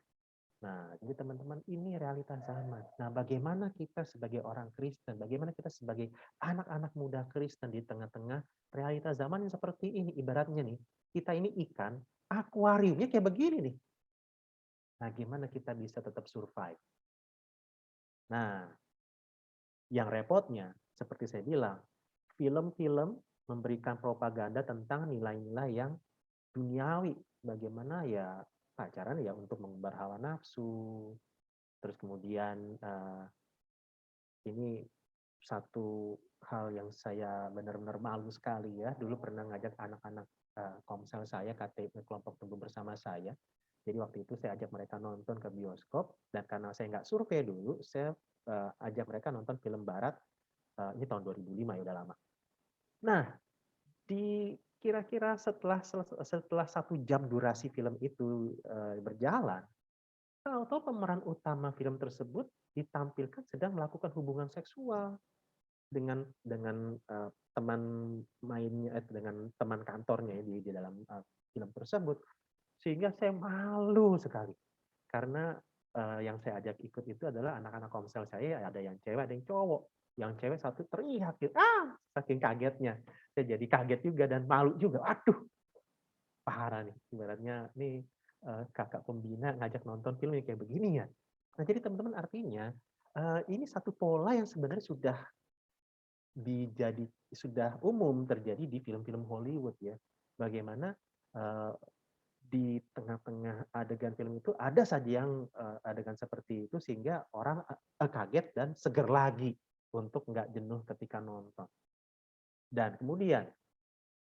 Nah, jadi teman-teman ini realitas zaman. Nah, bagaimana kita sebagai orang Kristen, bagaimana kita sebagai anak-anak muda Kristen di tengah-tengah realitas zaman yang seperti ini, ibaratnya nih, kita ini ikan, akuariumnya kayak begini nih. Nah, gimana kita bisa tetap survive? Nah, yang repotnya, seperti saya bilang, film-film memberikan propaganda tentang nilai-nilai yang duniawi. Bagaimana ya pacaran ya untuk mengumbar hawa nafsu. Terus kemudian ini satu hal yang saya benar-benar malu sekali ya. Dulu pernah ngajak anak-anak komsel saya, kelompok tumbuh bersama saya. Jadi waktu itu saya ajak mereka nonton ke bioskop. Dan karena saya nggak survei dulu, saya ajak mereka nonton film barat. Ini tahun 2005 ya, udah lama. Nah, di kira-kira setelah 1 jam durasi film itu berjalan, tahu-tahu pemeran utama film tersebut ditampilkan sedang melakukan hubungan seksual dengan teman mainnya, dengan teman kantornya di dalam film tersebut, sehingga saya malu sekali karena yang saya ajak ikut itu adalah anak-anak komsel saya, ada yang cewek, ada yang cowok. Yang cewek satu teriak, saking kagetnya. Saya jadi kaget juga dan malu juga. Aduh, parah nih. Ibaratnya nih kakak pembina ngajak nonton film yang kayak begini ya. Nah, jadi teman-teman artinya ini satu pola yang sebenarnya sudah umum terjadi di film-film Hollywood ya. Bagaimana di tengah-tengah adegan film itu ada saja yang adegan seperti itu sehingga orang kaget dan seger lagi untuk nggak jenuh ketika nonton. Dan kemudian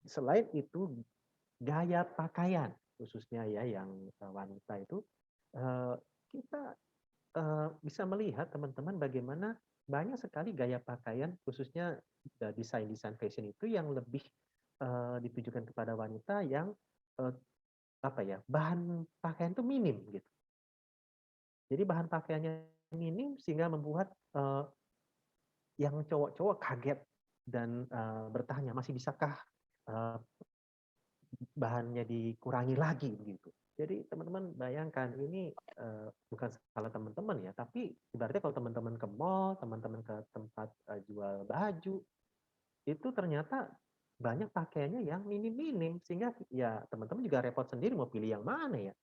selain itu gaya pakaian khususnya ya yang wanita itu kita bisa melihat teman-teman bagaimana banyak sekali gaya pakaian, khususnya desain-desain fashion itu yang lebih ditujukan kepada wanita yang eh, apa ya, bahan pakaian itu minim gitu. Jadi bahan pakaiannya minim sehingga membuat yang cowok-cowok kaget dan bertanya, masih bisakah eh, bahannya dikurangi lagi begitu. Jadi teman-teman bayangkan ini bukan salah teman-teman ya, tapi ibaratnya kalau teman-teman ke mall, teman-teman ke tempat jual baju, itu ternyata banyak pakaiannya yang minim-minim sehingga ya teman-teman juga repot sendiri mau pilih yang mana ya.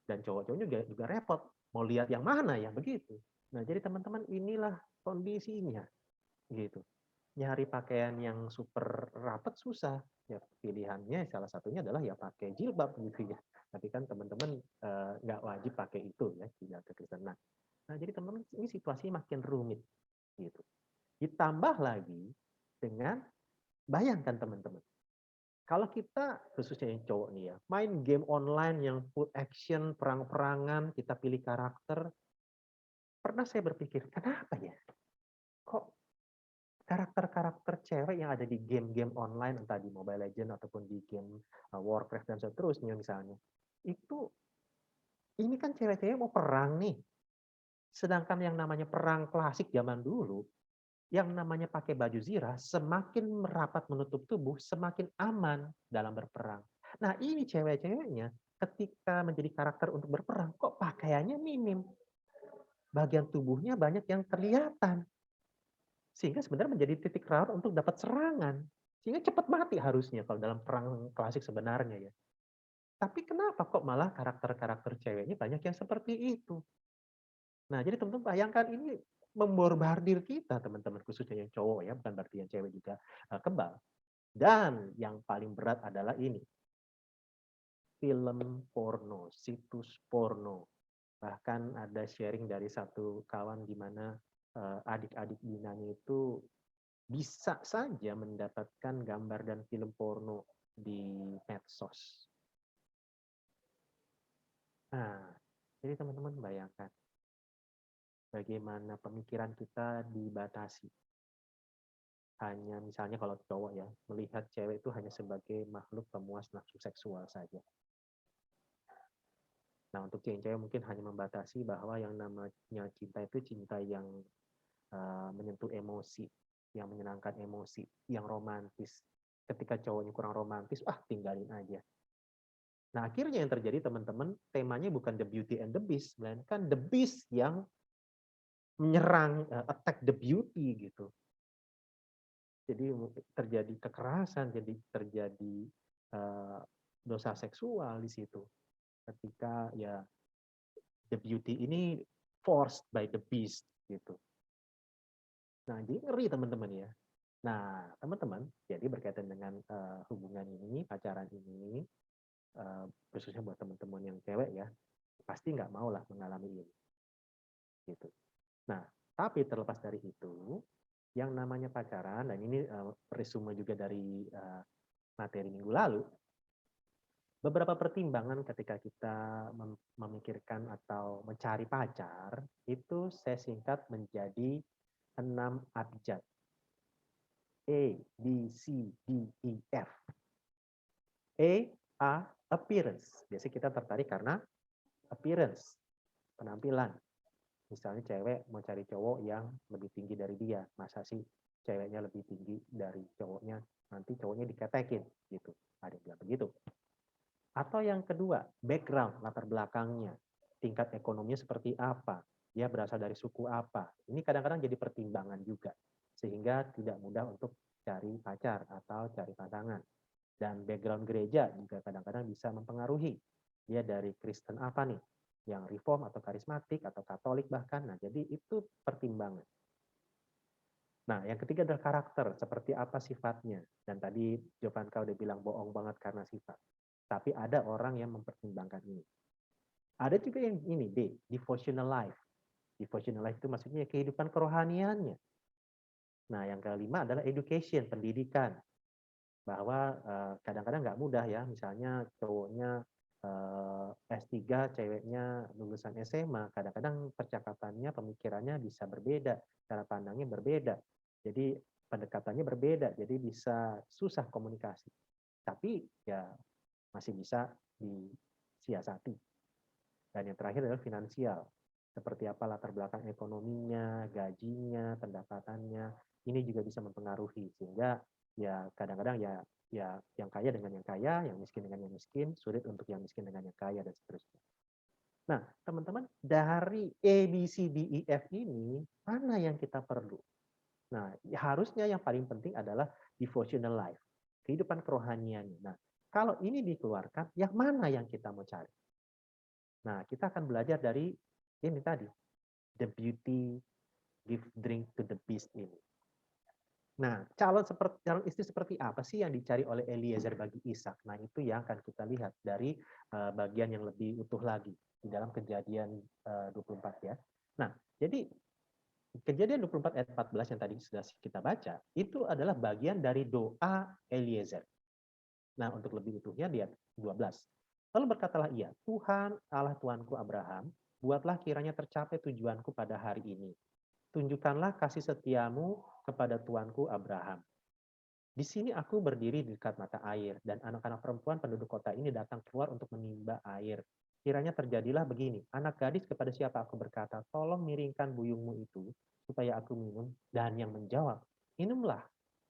Dan cowok-cowoknya juga repot mau lihat yang mana ya begitu. Nah, jadi teman-teman inilah kondisinya gitu. Nyari pakaian yang super rapat susah. Ya pilihannya salah satunya adalah ya pakai jilbab gitu ya. Tapi kan teman-teman nggak wajib pakai itu ya tidak Kristen. Nah, jadi teman-teman ini situasinya makin rumit gitu. Ditambah lagi dengan bayangkan teman-teman, kalau kita khususnya yang cowok nih ya, main game online yang full action, perang-perangan, kita pilih karakter, pernah saya berpikir, kenapa ya? Kok karakter-karakter cewek yang ada di game-game online, entah di Mobile Legends ataupun di game Warcraft dan seterusnya misalnya, itu ini kan cewek-cewek mau perang nih. Sedangkan yang namanya perang klasik zaman dulu, yang namanya pakai baju zirah, semakin merapat menutup tubuh, semakin aman dalam berperang. Nah ini cewek-ceweknya ketika menjadi karakter untuk berperang, kok pakaiannya minim. Bagian tubuhnya banyak yang kelihatan. Sehingga sebenarnya menjadi titik rawan untuk dapat serangan. Sehingga cepat mati harusnya kalau dalam perang klasik sebenarnya ya. Tapi kenapa kok malah karakter-karakter ceweknya banyak yang seperti itu? Nah, jadi teman-teman bayangkan ini membombardir kita teman-teman, khususnya yang cowok ya, bukan berarti yang cewek juga kebal. Dan yang paling berat adalah ini, film porno, situs porno. Bahkan ada sharing dari satu kawan di mana adik-adik binanya itu bisa saja mendapatkan gambar dan film porno di medsos. Nah, jadi teman-teman bayangkan bagaimana pemikiran kita dibatasi. Hanya misalnya kalau cowok ya, melihat cewek itu hanya sebagai makhluk pemuas nafsu seksual saja. Nah, untuk cewek-cewek mungkin hanya membatasi bahwa yang namanya cinta itu cinta yang menyentuh emosi, yang menyenangkan emosi, yang romantis. Ketika cowoknya kurang romantis, tinggalin aja. Nah, akhirnya yang terjadi teman-teman, temanya bukan the beauty and the beast, melainkan the beast yang menyerang, attack the beauty gitu. Jadi terjadi kekerasan, jadi terjadi dosa seksual di situ. Ketika ya the beauty ini forced by the beast gitu. Nah, jadi ngeri teman-teman ya. Nah, teman-teman, jadi berkaitan dengan hubungan ini, pacaran ini, khususnya buat teman-teman yang cewek ya, pasti nggak mau lah mengalami ini. Gitu. Nah, tapi terlepas dari itu, yang namanya pacaran, dan ini resume juga dari materi minggu lalu, beberapa pertimbangan ketika kita memikirkan atau mencari pacar, itu saya singkat menjadi 6 abjad. A, B, C, D, E, F. A, appearance. Biasanya kita tertarik karena appearance, penampilan. Misalnya cewek mau cari cowok yang lebih tinggi dari dia. Masa sih ceweknya lebih tinggi dari cowoknya? Nanti cowoknya diketekin gitu. Ada yang bilang begitu. Atau yang kedua, background, latar belakangnya. Tingkat ekonominya seperti apa? Dia berasal dari suku apa? Ini kadang-kadang jadi pertimbangan juga. Sehingga tidak mudah untuk cari pacar atau cari pasangan. Dan background gereja juga kadang-kadang bisa mempengaruhi. Dia dari Kristen apa nih? Yang reform atau karismatik atau katolik bahkan. Nah, jadi itu pertimbangan. Nah, yang ketiga adalah karakter, seperti apa sifatnya. Dan tadi Jovanka udah bilang bohong banget karena sifat. Tapi ada orang yang mempertimbangkan ini. Ada juga yang ini, D, devotional life. Devotional life itu maksudnya kehidupan kerohaniannya. Nah, yang kelima adalah education, pendidikan. Bahwa kadang-kadang nggak mudah ya, misalnya cowoknya S3 ceweknya lulusan SMA, kadang-kadang percakapannya, pemikirannya bisa berbeda, cara pandangnya berbeda. Jadi pendekatannya berbeda, jadi bisa susah komunikasi. Tapi ya masih bisa disiasati. Dan yang terakhir adalah finansial. Seperti apa latar belakang ekonominya, gajinya, pendapatannya, ini juga bisa mempengaruhi. Sehingga ya kadang-kadang ya yang kaya dengan yang kaya, yang miskin dengan yang miskin, sulit untuk yang miskin dengan yang kaya, dan seterusnya. Nah, teman-teman, dari A, B, C, D, E, F ini, mana yang kita perlu? Nah, harusnya yang paling penting adalah devotional life, kehidupan kerohaniannya. Nah, kalau ini dikeluarkan, yang mana yang kita mau cari? Nah, kita akan belajar dari ini tadi, the beauty give drink to the beast ini. Nah, calon istri seperti apa sih yang dicari oleh Eliezer bagi Ishak? Nah, itu yang akan kita lihat dari bagian yang lebih utuh lagi di dalam Kejadian 24 ya. Nah, jadi Kejadian 24 ayat 14 yang tadi sudah kita baca, itu adalah bagian dari doa Eliezer. Nah, untuk lebih utuhnya di ayat 12. Lalu berkatalah ia, Tuhan Allah Tuanku Abraham, buatlah kiranya tercapai tujuanku pada hari ini. Tunjukkanlah kasih setiamu kepada tuanku Abraham. Di sini aku berdiri di dekat mata air, dan anak-anak perempuan penduduk kota ini datang keluar untuk menimba air. Kiranya terjadilah begini, anak gadis kepada siapa aku berkata, tolong miringkan buyungmu itu, supaya aku minum, dan yang menjawab, minumlah,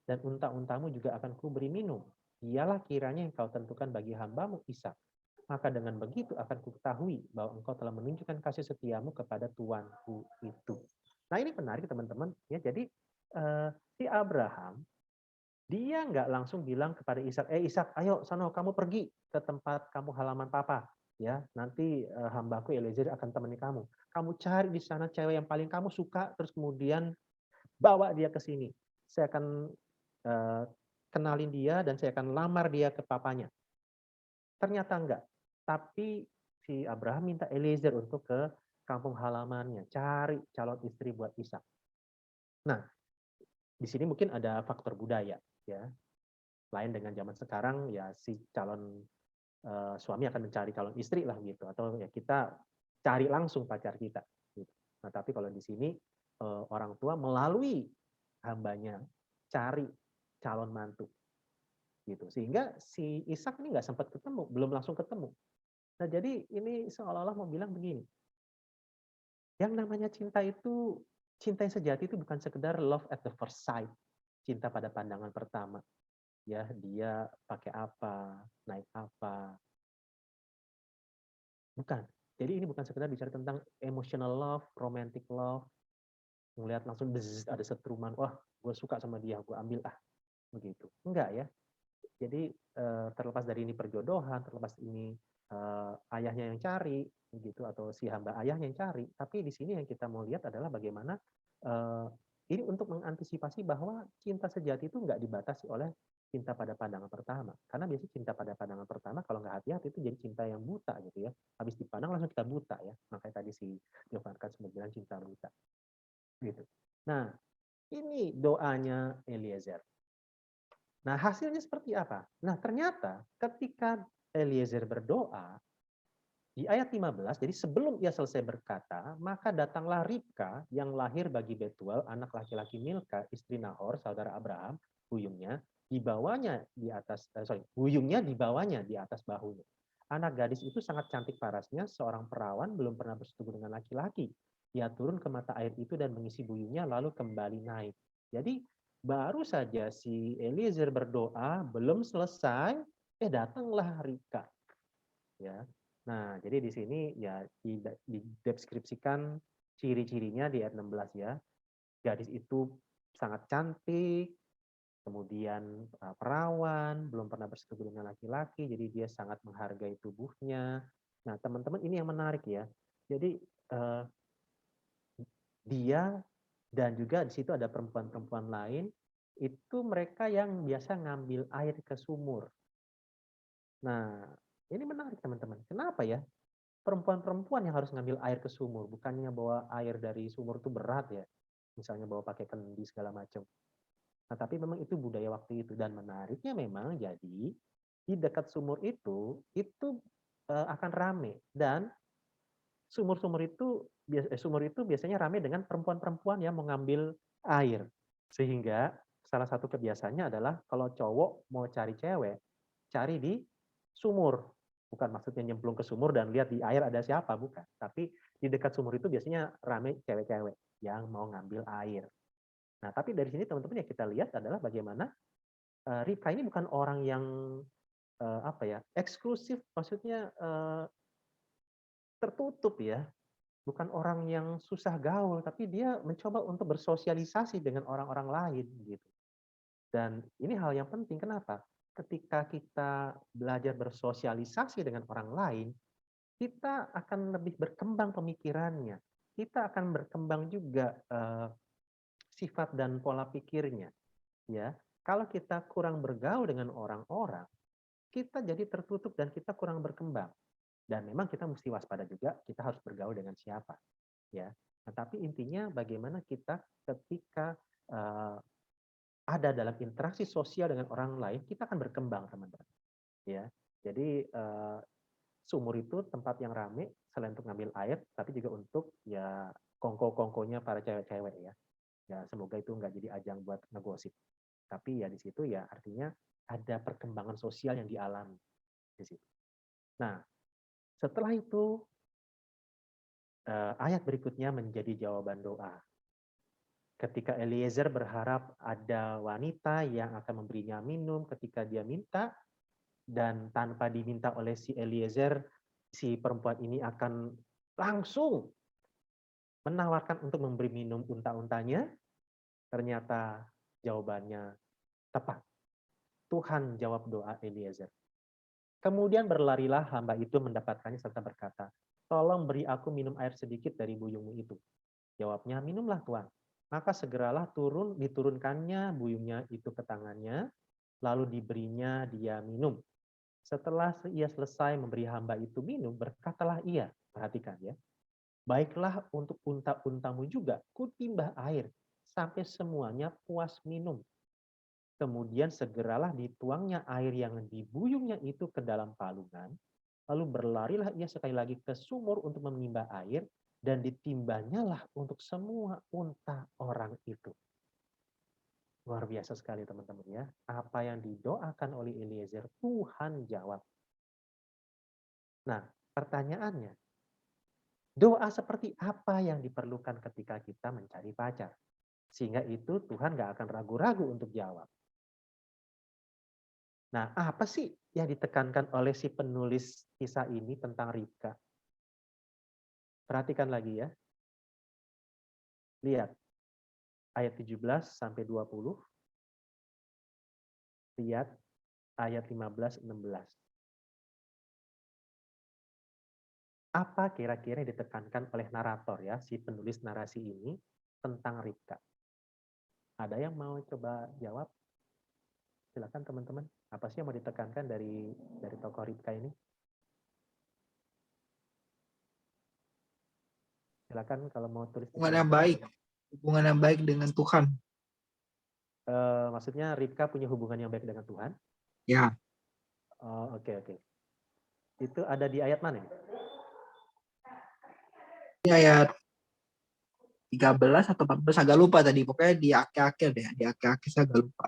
dan unta-untamu juga akan kuberi minum. Dialah kiranya yang kau tentukan bagi hambamu Ishak. Maka dengan begitu akan kuketahui bahwa engkau telah menunjukkan kasih setiamu kepada tuanku itu. Nah, ini menarik teman-teman ya. Jadi si Abraham dia nggak langsung bilang kepada Ishak, Ishak, ayo sono kamu pergi ke tempat kamu halaman papa ya. Nanti hambaku Eliezer akan temani kamu. Kamu cari di sana cewek yang paling kamu suka, terus kemudian bawa dia ke sini. Saya akan kenalin dia dan saya akan lamar dia ke papanya. Ternyata enggak. Tapi si Abraham minta Eliezer untuk ke kampung halamannya, cari calon istri buat Ishak. Nah, di sini mungkin ada faktor budaya, ya. Lain dengan zaman sekarang, ya si calon suami akan mencari calon istri lah gitu, atau ya kita cari langsung pacar kita. Gitu. Nah, tapi kalau di sini orang tua melalui hambanya cari calon mantu, gitu. Sehingga si Ishak ini nggak sempat ketemu, belum langsung ketemu. Nah, jadi ini seolah-olah mau bilang begini, yang namanya cinta itu, cinta yang sejati itu bukan sekedar love at the first sight, cinta pada pandangan pertama. Ya, dia pakai apa, naik apa. Bukan. Jadi ini bukan sekedar bicara tentang emotional love, romantic love, ngelihat langsung ada setruman, wah gue suka sama dia, gue ambil begitu. Enggak ya. Jadi terlepas dari ini perjodohan, terlepas ini ayahnya yang cari, gitu, atau si hamba ayahnya yang cari. Tapi di sini yang kita mau lihat adalah bagaimana ini untuk mengantisipasi bahwa cinta sejati itu nggak dibatasi oleh cinta pada pandangan pertama. Karena biasanya cinta pada pandangan pertama kalau nggak hati-hati itu jadi cinta yang buta gitu ya. Habis dipandang langsung kita buta ya. Makanya tadi si Jovan Katz bilang cinta buta. Gitu. Nah, ini doanya Eliezer. Nah, hasilnya seperti apa? Nah, ternyata ketika Eliezer berdoa, di ayat 15, jadi sebelum ia selesai berkata, maka datanglah Ribka yang lahir bagi Betuel, anak laki-laki Milka, istri Nahor, saudara Abraham, buyungnya, buyungnya dibawanya di atas bahunya. Anak gadis itu sangat cantik parasnya, seorang perawan, belum pernah bersetubuh dengan laki-laki. Ia turun ke mata air itu dan mengisi buyungnya, lalu kembali naik. Jadi baru saja si Eliezer berdoa, belum selesai, datanglah Ribka. Ya. Nah, jadi di sini ya dideskripsikan ciri-cirinya di ayat 16 ya. Gadis itu sangat cantik, kemudian perawan, belum pernah bersetubuh dengan laki-laki, jadi dia sangat menghargai tubuhnya. Nah, teman-teman ini yang menarik ya. Jadi dia dan juga di situ ada perempuan-perempuan lain, itu mereka yang biasa ngambil air ke sumur. Nah, ini menarik teman-teman. Kenapa ya? Perempuan-perempuan yang harus ngambil air ke sumur, bukannya bawa air dari sumur itu berat ya. Misalnya bawa pakai kendi segala macam. Nah, tapi memang itu budaya waktu itu, dan menariknya memang jadi di dekat sumur itu akan rame dan sumur itu biasanya rame dengan perempuan-perempuan yang mengambil air. Sehingga salah satu kebiasaannya adalah kalau cowok mau cari cewek, cari di sumur. Bukan maksudnya nyemplung ke sumur dan lihat di air ada siapa, bukan. Tapi di dekat sumur itu biasanya rame cewek-cewek yang mau ngambil air. Nah, tapi dari sini teman-teman yang kita lihat adalah bagaimana Ribka ini bukan orang yang eksklusif, maksudnya tertutup ya, bukan orang yang susah gaul, tapi dia mencoba untuk bersosialisasi dengan orang-orang lain gitu. Dan ini hal yang penting. Kenapa? Ketika kita belajar bersosialisasi dengan orang lain, kita akan lebih berkembang pemikirannya. Kita akan berkembang juga sifat dan pola pikirnya. Ya, kalau kita kurang bergaul dengan orang-orang, kita jadi tertutup dan kita kurang berkembang. Dan memang kita mesti waspada juga, kita harus bergaul dengan siapa, ya. Nah, tapi intinya bagaimana kita ketika ada dalam interaksi sosial dengan orang lain, kita akan berkembang, teman-teman. Ya, jadi sumur itu tempat yang ramai selain untuk ngambil air, tapi juga untuk ya kongko-kongkonya para cewek-cewek ya. Ya, semoga itu nggak jadi ajang buat ngegosip. Tapi ya di situ ya artinya ada perkembangan sosial yang dialami di situ. Nah, setelah itu, ayat berikutnya menjadi jawaban doa. Ketika Eliezer berharap ada wanita yang akan memberinya minum ketika dia minta, dan tanpa diminta oleh si Eliezer, si perempuan ini akan langsung menawarkan untuk memberi minum unta-untanya, ternyata jawabannya tepat. Tuhan jawab doa Eliezer. Kemudian berlarilah hamba itu mendapatkannya serta berkata, tolong beri aku minum air sedikit dari buyungmu itu. Jawabnya, minumlah Tuan. Maka segeralah diturunkannya buyungnya itu ke tangannya, lalu diberinya dia minum. Setelah ia selesai memberi hamba itu minum, berkatalah ia, perhatikan ya, baiklah untuk unta-untamu juga, kutimbah air, sampai semuanya puas minum. Kemudian segeralah dituangnya air yang dibuyungnya itu ke dalam palungan, lalu berlarilah ia sekali lagi ke sumur untuk menimba air, dan ditimbanyalah untuk semua unta orang itu. Luar biasa sekali teman-teman ya. Apa yang didoakan oleh Eliezer, Tuhan jawab. Nah, pertanyaannya, doa seperti apa yang diperlukan ketika kita mencari pacar? Sehingga itu Tuhan nggak akan ragu-ragu untuk jawab. Nah, apa sih yang ditekankan oleh si penulis kisah ini tentang Ribka? Perhatikan lagi ya. Lihat. Ayat 17 sampai 20. Lihat ayat 15-16. Apa kira-kira yang ditekankan oleh narator ya, si penulis narasi ini tentang Ribka? Ada yang mau coba jawab? Silakan teman-teman. Apa sih yang mau ditekankan dari tokoh Ribka ini? Silakan kalau mau tulis. Hubungan yang baik dengan Tuhan. Maksudnya Ribka punya hubungan yang baik dengan Tuhan? Ya. Oh, oke. Itu ada di ayat mana? Ini ayat 13 atau 14, agak lupa tadi. Pokoknya di akhir-akhir deh. Di akhir-akhir saya agak lupa.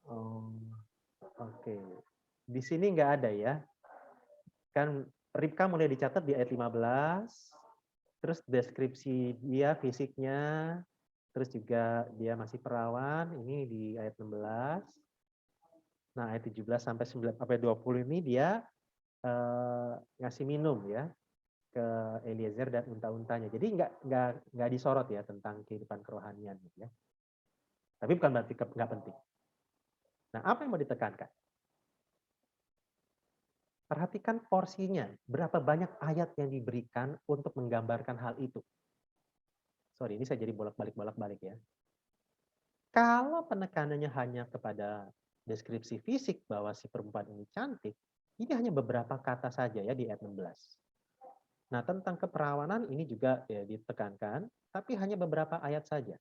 Oh, oke. Di sini nggak ada ya. Kan Ribka mulai dicatat di ayat 15, terus deskripsi dia fisiknya, terus juga dia masih perawan, ini di ayat 16. Nah, ayat 17 sampai 20 ini dia ngasih minum ya ke Eliezer dan unta-untanya. Jadi nggak disorot ya tentang kehidupan kerohanian ya. Tapi bukan berarti nggak penting. Nah, apa yang mau ditekankan? Perhatikan porsinya, berapa banyak ayat yang diberikan untuk menggambarkan hal itu. Sorry, ini saya jadi bolak-balik ya. Kalau penekanannya hanya kepada deskripsi fisik bahwa si perempuan ini cantik, ini hanya beberapa kata saja ya di ayat 16. Nah, tentang keperawanan ini juga ya ditekankan, tapi hanya beberapa ayat saja.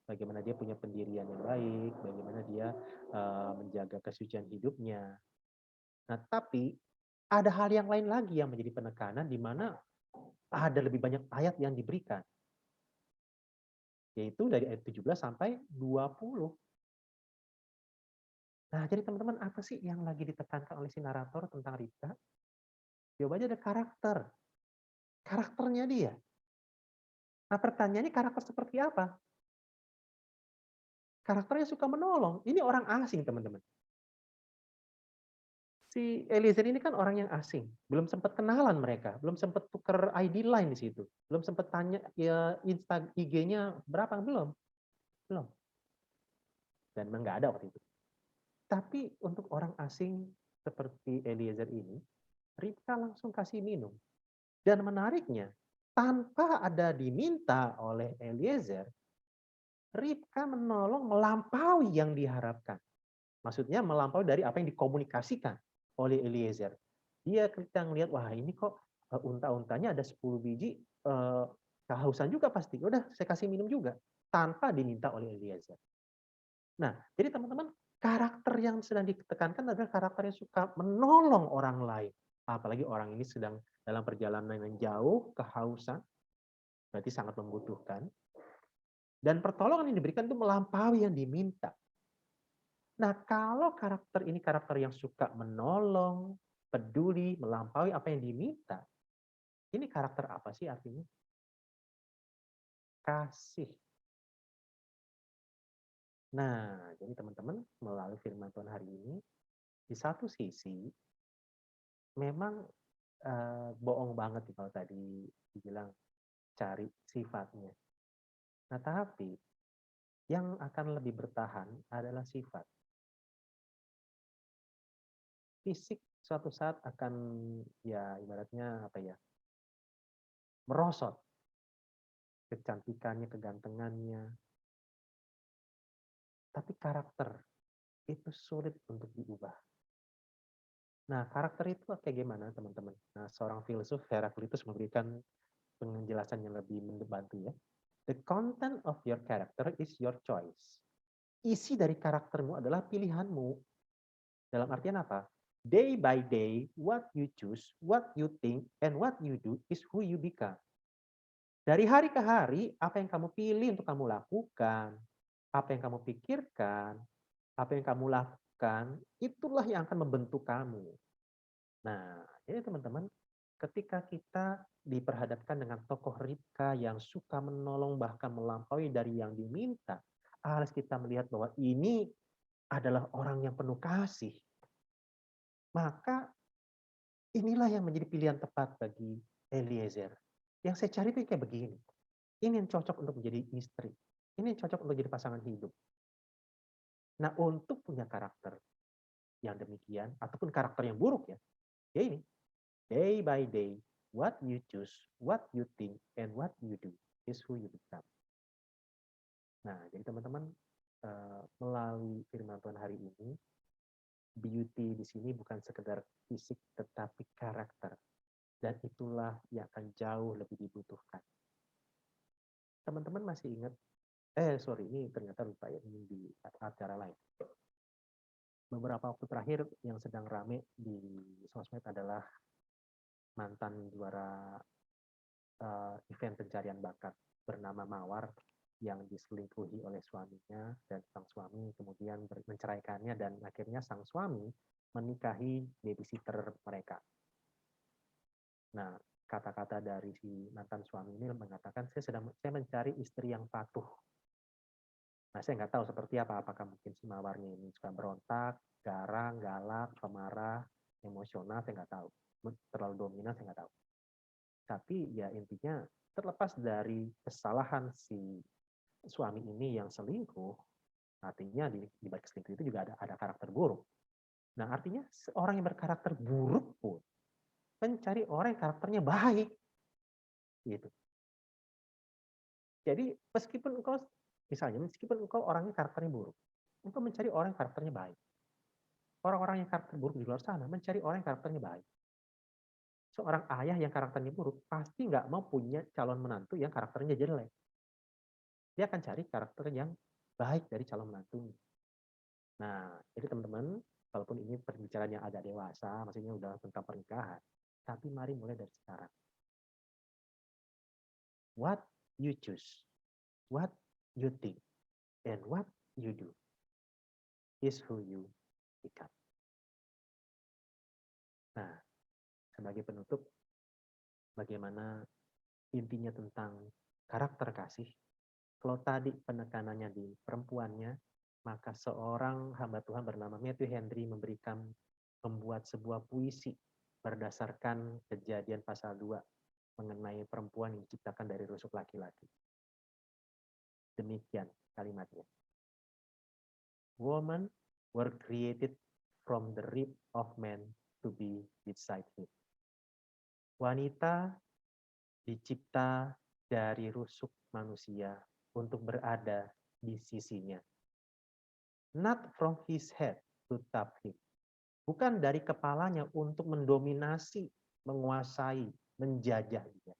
Bagaimana dia punya pendirian yang baik, bagaimana dia menjaga kesucian hidupnya. Nah, tapi ada hal yang lain lagi yang menjadi penekanan di mana ada lebih banyak ayat yang diberikan. Yaitu dari ayat 17 sampai 20. Nah, jadi teman-teman, apa sih yang lagi ditekankan oleh si narator tentang Ribka? Jawabannya ada karakter. Karakternya dia. Nah, pertanyaannya karakter seperti apa? Karakternya suka menolong. Ini orang asing, teman-teman. Si Eliezer ini kan orang yang asing. Belum sempat kenalan mereka. Belum sempat tuker ID line di situ. Belum sempat tanya ya IG-nya berapa. Belum. Dan memang nggak ada waktu itu. Tapi untuk orang asing seperti Eliezer ini, Ribka langsung kasih minum. Dan menariknya, tanpa ada diminta oleh Eliezer, Ribka menolong melampaui yang diharapkan. Maksudnya melampaui dari apa yang dikomunikasikan oleh Eliezer. Dia ketika ngelihat, wah ini kok unta-untanya ada 10 biji, kehausan juga pasti. Udah, saya kasih minum juga. Tanpa diminta oleh Eliezer. Nah, jadi teman-teman, karakter yang sedang ditekankan adalah karakter yang suka menolong orang lain. Apalagi orang ini sedang dalam perjalanan yang jauh, kehausan, berarti sangat membutuhkan. Dan pertolongan yang diberikan itu melampaui yang diminta. Nah, kalau karakter ini karakter yang suka menolong, peduli, melampaui apa yang diminta, ini karakter apa sih artinya? Kasih. Nah, jadi teman-teman, melalui firman Tuhan hari ini, di satu sisi, memang bohong banget kalau tadi dibilang cari sifatnya. Nah, tapi yang akan lebih bertahan adalah sifat. Fisik suatu saat akan ya ibaratnya apa ya? Merosot. Kecantikannya, kegantengannya. Tapi karakter itu sulit untuk diubah. Nah, karakter itu kayak gimana, teman-teman? Nah, seorang filsuf Heraklitus memberikan penjelasan yang lebih membantu ya. The content of your character is your choice. Isi dari karaktermu adalah pilihanmu. Dalam artian apa? Day by day, what you choose, what you think, and what you do is who you become. Dari hari ke hari, apa yang kamu pilih untuk kamu lakukan, apa yang kamu pikirkan, apa yang kamu lakukan, itulah yang akan membentuk kamu. Nah, jadi teman-teman, ketika kita diperhadapkan dengan tokoh Ribka yang suka menolong bahkan melampaui dari yang diminta, harus kita melihat bahwa ini adalah orang yang penuh kasih. Maka inilah yang menjadi pilihan tepat bagi Eliezer. Yang saya cari itu kayak begini. Ini yang cocok untuk menjadi istri. Ini yang cocok untuk jadi pasangan hidup. Nah, untuk punya karakter yang demikian, ataupun karakter yang buruk ya ini. Day by day, what you choose, what you think, and what you do is who you become. Nah, jadi teman-teman, melalui firman Tuhan hari ini, beauty di sini bukan sekedar fisik, tetapi karakter. Dan itulah yang akan jauh lebih dibutuhkan. Teman-teman masih ingat, ini ternyata lupa ya, ini di acara lain. Beberapa waktu terakhir yang sedang rame di sosmed adalah mantan juara event pencarian bakat bernama Mawar yang diselingkuhi oleh suaminya, dan sang suami kemudian menceraikannya, dan akhirnya sang suami menikahi babysitter mereka. Nah, kata-kata dari si mantan suami ini mengatakan, saya mencari istri yang patuh. Nah, saya nggak tahu seperti apa, apakah mungkin si Mawarnya ini suka berontak, garang, galak, pemarah, emosional, saya nggak tahu. Terlalu dominan, saya nggak tahu. Tapi ya intinya, terlepas dari kesalahan si suami ini yang selingkuh, artinya di balik selingkuh itu juga ada karakter buruk. Nah, artinya seorang yang berkarakter buruk pun mencari orang yang karakternya baik. Gitu. Jadi meskipun engkau orangnya karakternya buruk, engkau mencari orang yang karakternya baik. Orang-orang yang karakter buruk di luar sana mencari orang yang karakternya baik. Seorang ayah yang karakternya buruk pasti nggak mau punya calon menantu yang karakternya jelek. Dia akan cari karakter yang baik dari calon menantunya. Nah, jadi teman-teman, walaupun ini pembicaraan yang agak dewasa, maksudnya udah tentang pernikahan, tapi mari mulai dari sekarang. What you choose, what you think, and what you do is who you become. Nah, sebagai penutup, bagaimana intinya tentang karakter kasih? Kalau tadi penekanannya di perempuannya, maka seorang hamba Tuhan bernama Matthew Henry membuat sebuah puisi berdasarkan Kejadian pasal 2 mengenai perempuan yang diciptakan dari rusuk laki-laki. Demikian kalimatnya. Women were created from the rib of man to be beside him. Wanita dicipta dari rusuk manusia untuk berada di sisinya. Not from his head to tap him. Bukan dari kepalanya untuk mendominasi, menguasai, menjajah dia.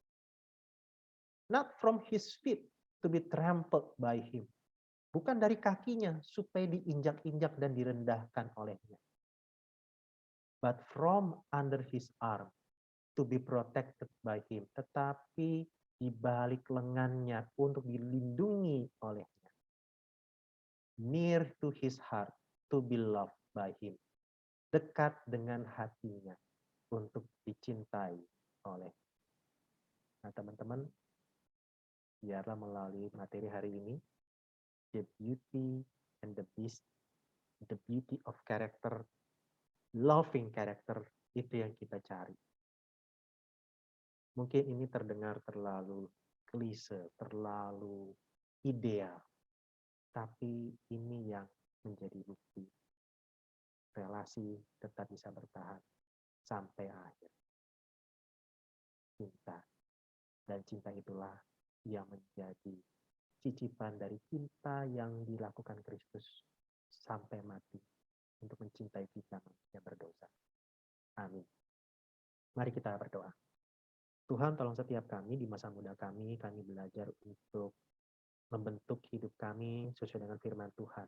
Not from his feet to be trampled by him. Bukan dari kakinya supaya diinjak-injak dan direndahkan olehnya. But from under his arm to be protected by him. Tetapi di balik lengannya untuk dilindungi olehnya. Near to his heart to be loved by him. Dekat dengan hatinya untuk dicintai oleh. Nah, teman-teman, biarlah melalui materi hari ini, the beauty and the beast, the beauty of character, loving character, itu yang kita cari. Mungkin ini terdengar terlalu klise, terlalu ideal. Tapi ini yang menjadi bukti. Relasi tetap bisa bertahan sampai akhir. Cinta. Dan cinta itulah yang menjadi cicipan dari cinta yang dilakukan Kristus sampai mati untuk mencintai kita manusia berdosa. Amin. Mari kita berdoa. Tuhan, tolong setiap kami di masa muda kami belajar untuk membentuk hidup kami sesuai dengan firman Tuhan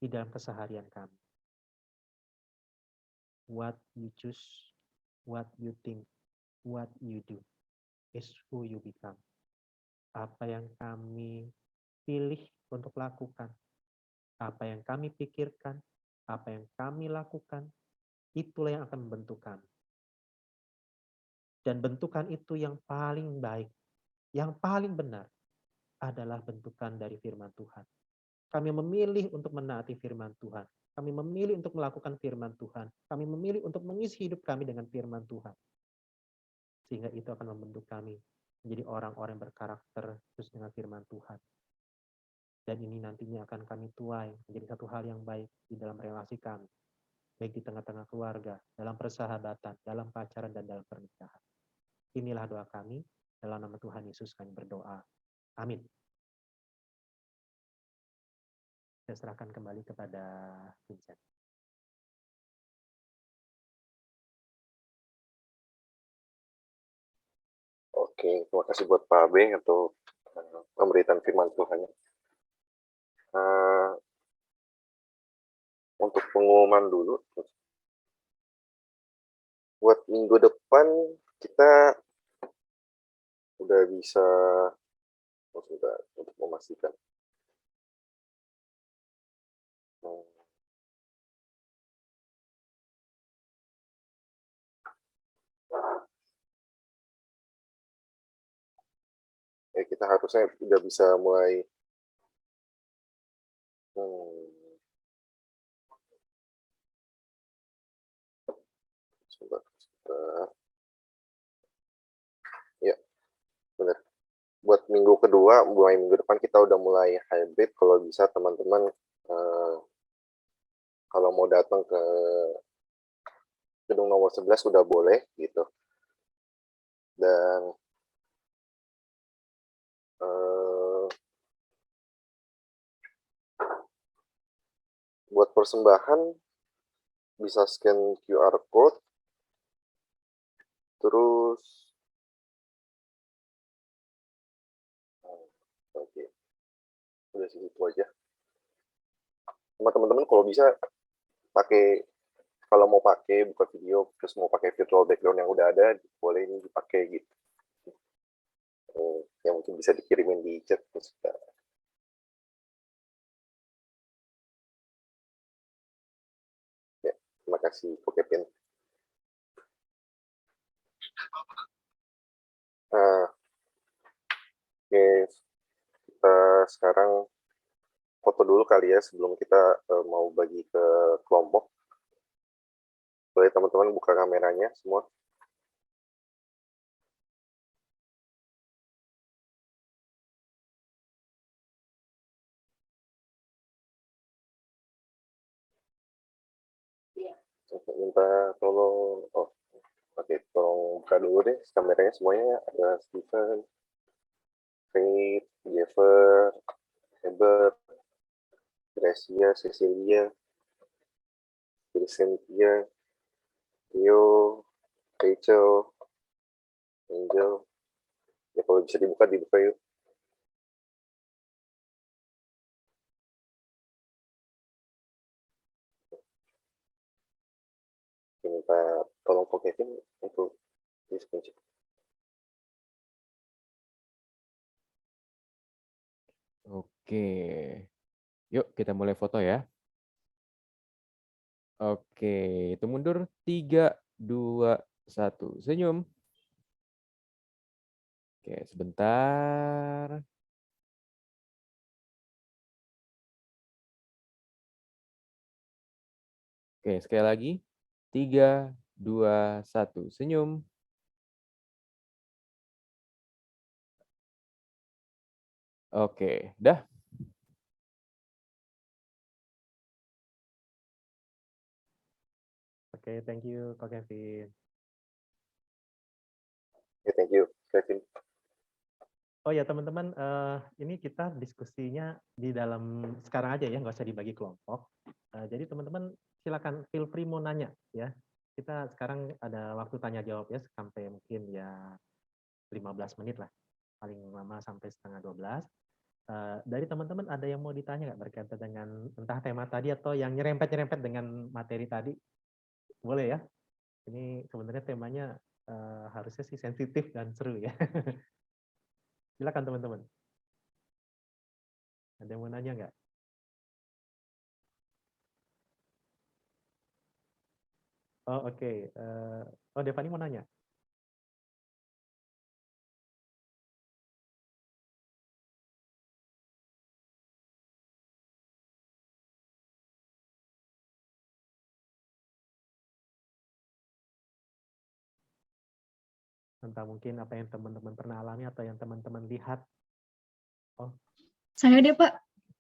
di dalam keseharian kami. What you choose, what you think, what you do is who you become. Apa yang kami pilih untuk lakukan, apa yang kami pikirkan, apa yang kami lakukan, itulah yang akan membentuk kami. Dan bentukan itu yang paling baik, yang paling benar adalah bentukan dari firman Tuhan. Kami memilih untuk menaati firman Tuhan. Kami memilih untuk melakukan firman Tuhan. Kami memilih untuk mengisi hidup kami dengan firman Tuhan. Sehingga itu akan membentuk kami menjadi orang-orang yang berkarakter terus dengan firman Tuhan. Dan ini nantinya akan kami tuai menjadi satu hal yang baik di dalam relasi kami. Baik di tengah-tengah keluarga, dalam persahabatan, dalam pacaran, dan dalam pernikahan. Inilah doa kami. Dalam nama Tuhan Yesus kami berdoa. Amin. Saya serahkan kembali kepada Vincent. Oke, terima kasih buat Pak Abe untuk pemberitaan firman Tuhan. Untuk pengumuman dulu, buat minggu depan kita udah bisa untuk memastikan. Kita harusnya udah bisa mulai sebentar. Ya, benar. Buat minggu kedua, mulai minggu depan kita udah mulai hybrid. Kalau bisa teman-teman kalau mau datang ke gedung nomor 11 udah boleh gitu. Dan buat persembahan bisa scan QR code, terus oke, udah segitu aja. Teman-teman kalau bisa pakai kalau mau pakai buka video terus mau pakai virtual background yang udah ada boleh ini dipakai gitu. Yang mungkin bisa dikirimin di chat terus kita. Ya, terima kasih Ko Kevin. Oke, kita sekarang foto dulu kali ya sebelum kita mau bagi ke kelompok. Boleh teman-teman buka kameranya semua. Minta tolong, oke, tolong buka dulu deh kameranya semuanya. Ada Steven, Faith, Jeffer, Heber, Gracia, Cecilia, Cynthia, Theo, Rachel, Angel. Ya kalau bisa dibuka yuk. Minta tolong Ko Kevin untuk diskusi. Oke. Yuk kita mulai foto ya. Oke, itu mundur 3, 2, 1. Senyum. Oke, sebentar. Oke, sekali lagi. 3, 2, 1. Senyum. Oke, dah. Oke, thank you Ko Kevin. Ya, thank you, Kevin. Oh ya teman-teman, ini kita diskusinya di dalam sekarang aja ya, nggak usah dibagi kelompok. Jadi teman-teman silakan feel free mau nanya ya. Kita sekarang ada waktu tanya jawab ya sampai mungkin ya 15 menit lah, paling lama sampai setengah 12. Dari teman-teman ada yang mau ditanya nggak berkaitan dengan entah tema tadi atau yang nyerempet-nyerempet dengan materi tadi? Boleh ya? Ini sebenarnya temanya harusnya sih sensitif dan seru ya. Silakan teman-teman. Ada yang mau nanya nggak? Oh oke. Oh Devani mau nanya. Entah mungkin apa yang teman-teman pernah alami atau yang teman-teman lihat. Oh. Saya deh Pak,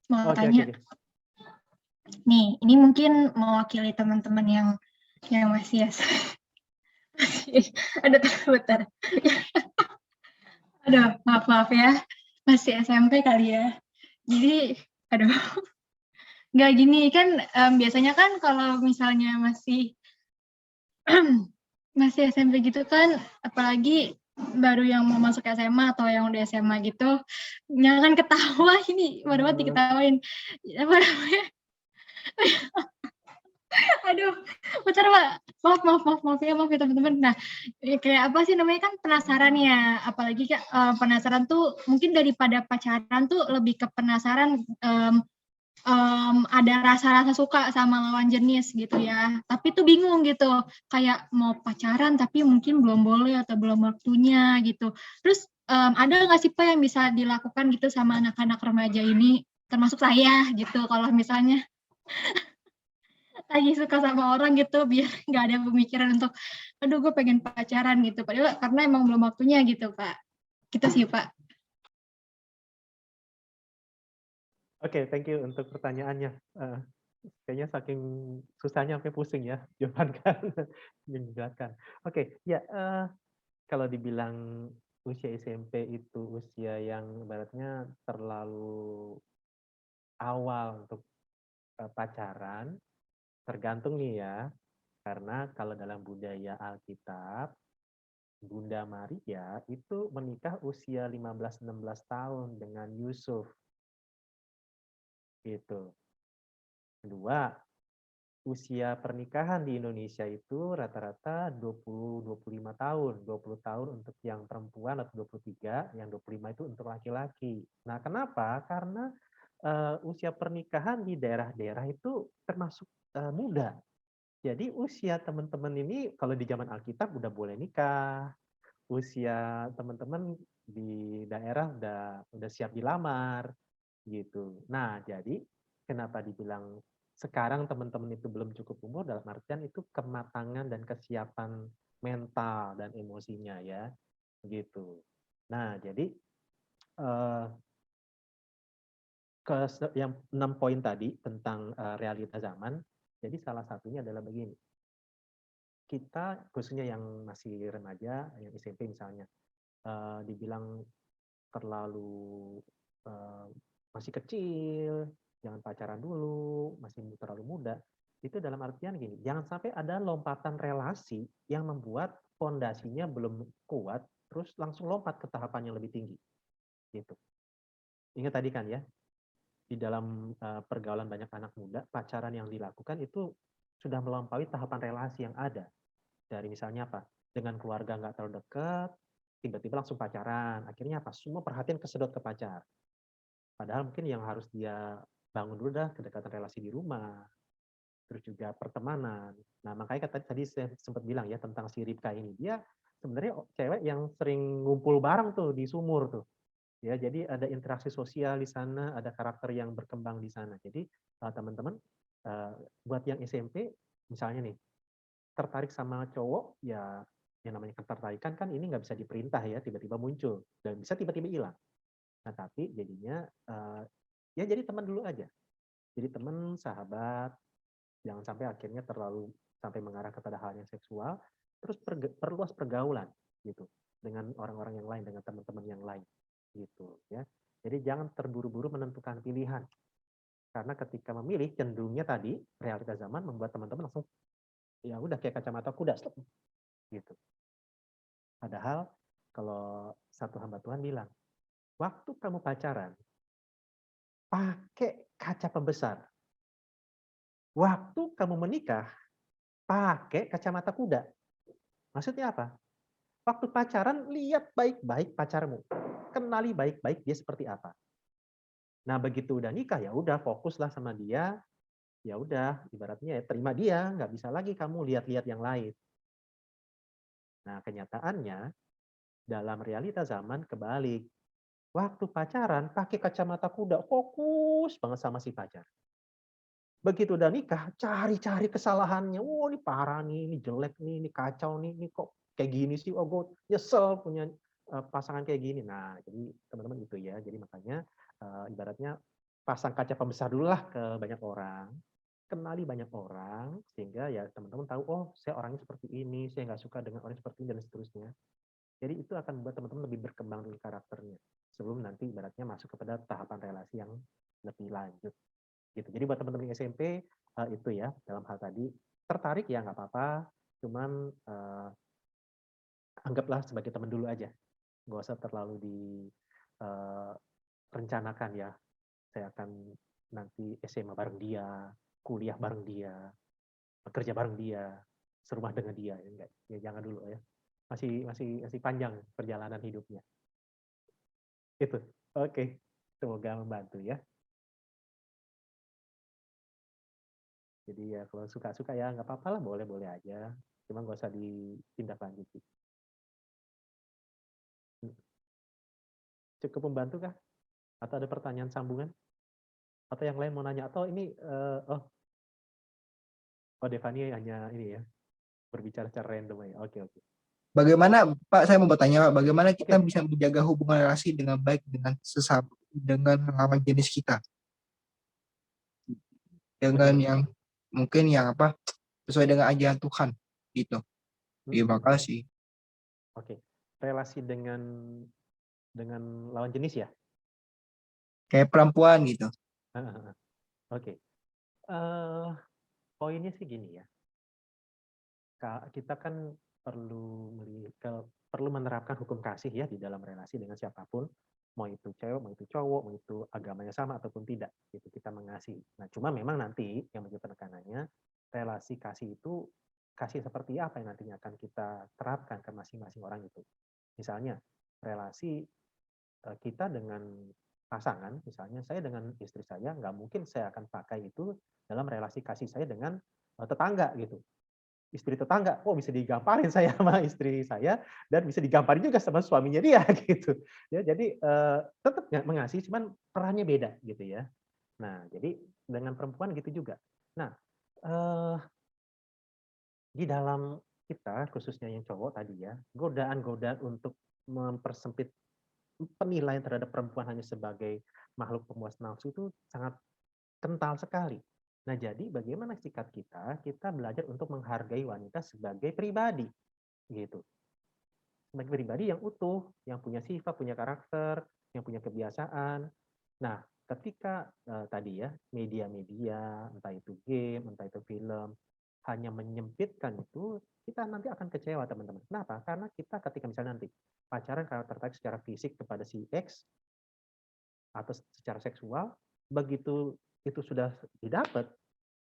mau tanya. Oke. Nih, ini mungkin mewakili teman-teman yang masih ya. Ada bentar. Aduh, maaf ya. Masih SMP kali ya. Jadi, aduh. Nggak gini, kan biasanya kan kalau misalnya masih masih SMP gitu kan, apalagi baru yang mau masuk SMA atau yang udah SMA gitu, jangan ketawa ini, waduh banget diketawain. Apa namanya? Aduh, bentar Pak. Maaf ya teman-teman. Nah, kayak apa sih namanya kan penasaran ya, apalagi penasaran tuh mungkin daripada pacaran tuh lebih ke penasaran ada rasa-rasa suka sama lawan jenis gitu ya. Tapi tuh bingung gitu, kayak mau pacaran tapi mungkin belum boleh atau belum waktunya gitu. Terus ada nggak sih Pak yang bisa dilakukan gitu sama anak-anak remaja ini, termasuk saya gitu, kalau misalnya lagi suka sama orang gitu biar nggak ada pemikiran untuk aduh gue pengen pacaran gitu padahal karena emang belum waktunya gitu Pak, gitu sih Pak. Oke, thank you untuk pertanyaannya. Kayaknya saking susahnya sampai pusing ya jawaban kan menjelaskan. Oke, ya kalau dibilang usia SMP itu usia yang ibaratnya terlalu awal untuk pacaran, tergantung nih ya, karena kalau dalam budaya Alkitab, Bunda Maria itu menikah usia 15-16 tahun dengan Yusuf. Gitu. Kedua, usia pernikahan di Indonesia itu rata-rata 20-25 tahun. 20 tahun untuk yang perempuan atau 23, yang 25 itu untuk laki-laki. Nah, kenapa? Karena usia pernikahan di daerah-daerah itu termasuk muda. Jadi usia teman-teman ini kalau di zaman Alkitab udah boleh nikah, usia teman-teman di daerah udah siap dilamar gitu. Nah, jadi kenapa dibilang sekarang teman-teman itu belum cukup umur dalam artian itu kematangan dan kesiapan mental dan emosinya ya, gitu. Nah, jadi eh, yang 6 poin tadi tentang realita zaman, jadi salah satunya adalah begini. Kita khususnya yang masih remaja, yang SMP misalnya, dibilang terlalu masih kecil, jangan pacaran dulu, masih terlalu muda. Itu dalam artian gini, jangan sampai ada lompatan relasi yang membuat fondasinya belum kuat, terus langsung lompat ke tahapan yang lebih tinggi. Gitu. Ingat tadi kan ya, di dalam pergaulan banyak anak muda, pacaran yang dilakukan itu sudah melampaui tahapan relasi yang ada. Dari misalnya apa? Dengan keluarga nggak terlalu dekat, tiba-tiba langsung pacaran. Akhirnya apa? Semua perhatian kesedot ke pacar. Padahal mungkin yang harus dia bangun dulu dah kedekatan relasi di rumah, terus juga pertemanan. Nah, makanya tadi saya sempat bilang ya tentang si Ribka ini. Dia sebenarnya cewek yang sering ngumpul bareng tuh di sumur tuh. Ya, jadi ada interaksi sosial di sana, ada karakter yang berkembang di sana. Jadi teman-teman buat yang SMP misalnya nih tertarik sama cowok ya yang namanya ketertarikan kan ini nggak bisa diperintah ya tiba-tiba muncul dan bisa tiba-tiba hilang. Nah tapi jadinya ya jadi teman dulu aja. Jadi teman, sahabat, jangan sampai akhirnya terlalu sampai mengarah kepada hal yang seksual. Terus perluas pergaulan gitu dengan orang-orang yang lain, dengan teman-teman yang lain gitu ya. Jadi jangan terburu-buru menentukan pilihan. Karena ketika memilih cenderungnya tadi realita zaman membuat teman-teman langsung ya udah kayak kacamata kuda stop gitu. Padahal kalau satu hamba Tuhan bilang, waktu kamu pacaran pakai kaca pembesar. Waktu kamu menikah pakai kacamata kuda. Maksudnya apa? Waktu pacaran lihat baik-baik pacarmu. Kenali baik-baik dia seperti apa. Nah, begitu udah nikah ya udah fokuslah sama dia. Ya udah, ibaratnya ya terima dia, nggak bisa lagi kamu lihat-lihat yang lain. Nah, kenyataannya dalam realita zaman kebalik. Waktu pacaran pakai kacamata kuda, fokus banget sama si pacar. Begitu udah nikah, cari-cari kesalahannya. Oh, ini parah nih, ini jelek nih, ini kacau nih, ini kok kayak gini sih. Oh, gue nyesel punya pasangan kayak gini. Nah, jadi teman-teman itu ya. Jadi makanya ibaratnya pasang kaca pembesar dulu lah ke banyak orang. Kenali banyak orang, sehingga ya teman-teman tahu, oh saya orangnya seperti ini, saya nggak suka dengan orang seperti ini, dan seterusnya. Jadi itu akan membuat teman-teman lebih berkembang dari karakternya. Sebelum nanti ibaratnya masuk kepada tahapan relasi yang lebih lanjut. Gitu. Jadi buat teman-teman SMP, itu ya, dalam hal tadi, tertarik ya nggak apa-apa, cuman anggaplah sebagai teman dulu aja. Nggak usah terlalu direncanakan ya, saya akan nanti SMA bareng dia, kuliah bareng dia, bekerja bareng dia, serumah dengan dia, ya enggak, ya jangan dulu ya. Masih panjang perjalanan hidupnya. Itu. Oke. Semoga membantu ya. Jadi ya kalau suka-suka ya nggak apa-apa lah, boleh-boleh aja. Cuma nggak usah ditindaklanjuti. Cukup membantu kah? Atau ada pertanyaan sambungan? Atau yang lain mau nanya? Atau ini, Devani hanya ini ya, berbicara secara random ya. Oke. Bagaimana, Pak, saya mau bertanya, Pak, bagaimana kita bisa menjaga hubungan relasi dengan baik dengan sesama, dengan lawan jenis kita? Dengan yang mungkin yang apa, sesuai dengan ajaran Tuhan, gitu. Terima kasih. Oke. Relasi dengan lawan jenis ya? Kayak perempuan gitu. Oke. Poinnya sih gini ya. Kita kan perlu menerapkan hukum kasih ya di dalam relasi dengan siapapun, mau itu cewek, mau itu cowok, mau itu agamanya sama ataupun tidak, gitu kita mengasihi. Nah, cuma memang nanti yang menjadi penekanannya relasi kasih itu kasih seperti apa yang nantinya akan kita terapkan ke masing-masing orang itu. Misalnya relasi kita dengan pasangan, misalnya saya dengan istri saya, nggak mungkin saya akan pakai itu dalam relasi kasih saya dengan tetangga gitu. Istri tetangga, oh bisa digamparin saya sama istri saya, dan bisa digamparin juga sama suaminya dia gitu. Ya, jadi tetap mengasihi, cuman perannya beda gitu ya. Nah, jadi dengan perempuan gitu juga. Nah, di dalam kita, khususnya yang cowok tadi ya, godaan-godaan untuk mempersempit penilaian terhadap perempuan hanya sebagai makhluk pemuas nafsu itu sangat kental sekali. Nah, jadi bagaimana sikap kita? Kita belajar untuk menghargai wanita sebagai pribadi, gitu. Sebagai pribadi yang utuh, yang punya sifat, punya karakter, yang punya kebiasaan. Nah, ketika tadi ya, media-media, entah itu game, entah itu film, hanya menyempitkan itu, kita nanti akan kecewa, teman-teman. Kenapa? Karena kita ketika misalnya nanti pacaran karena tertarik secara fisik kepada si X, atau secara seksual, begitu itu sudah didapat,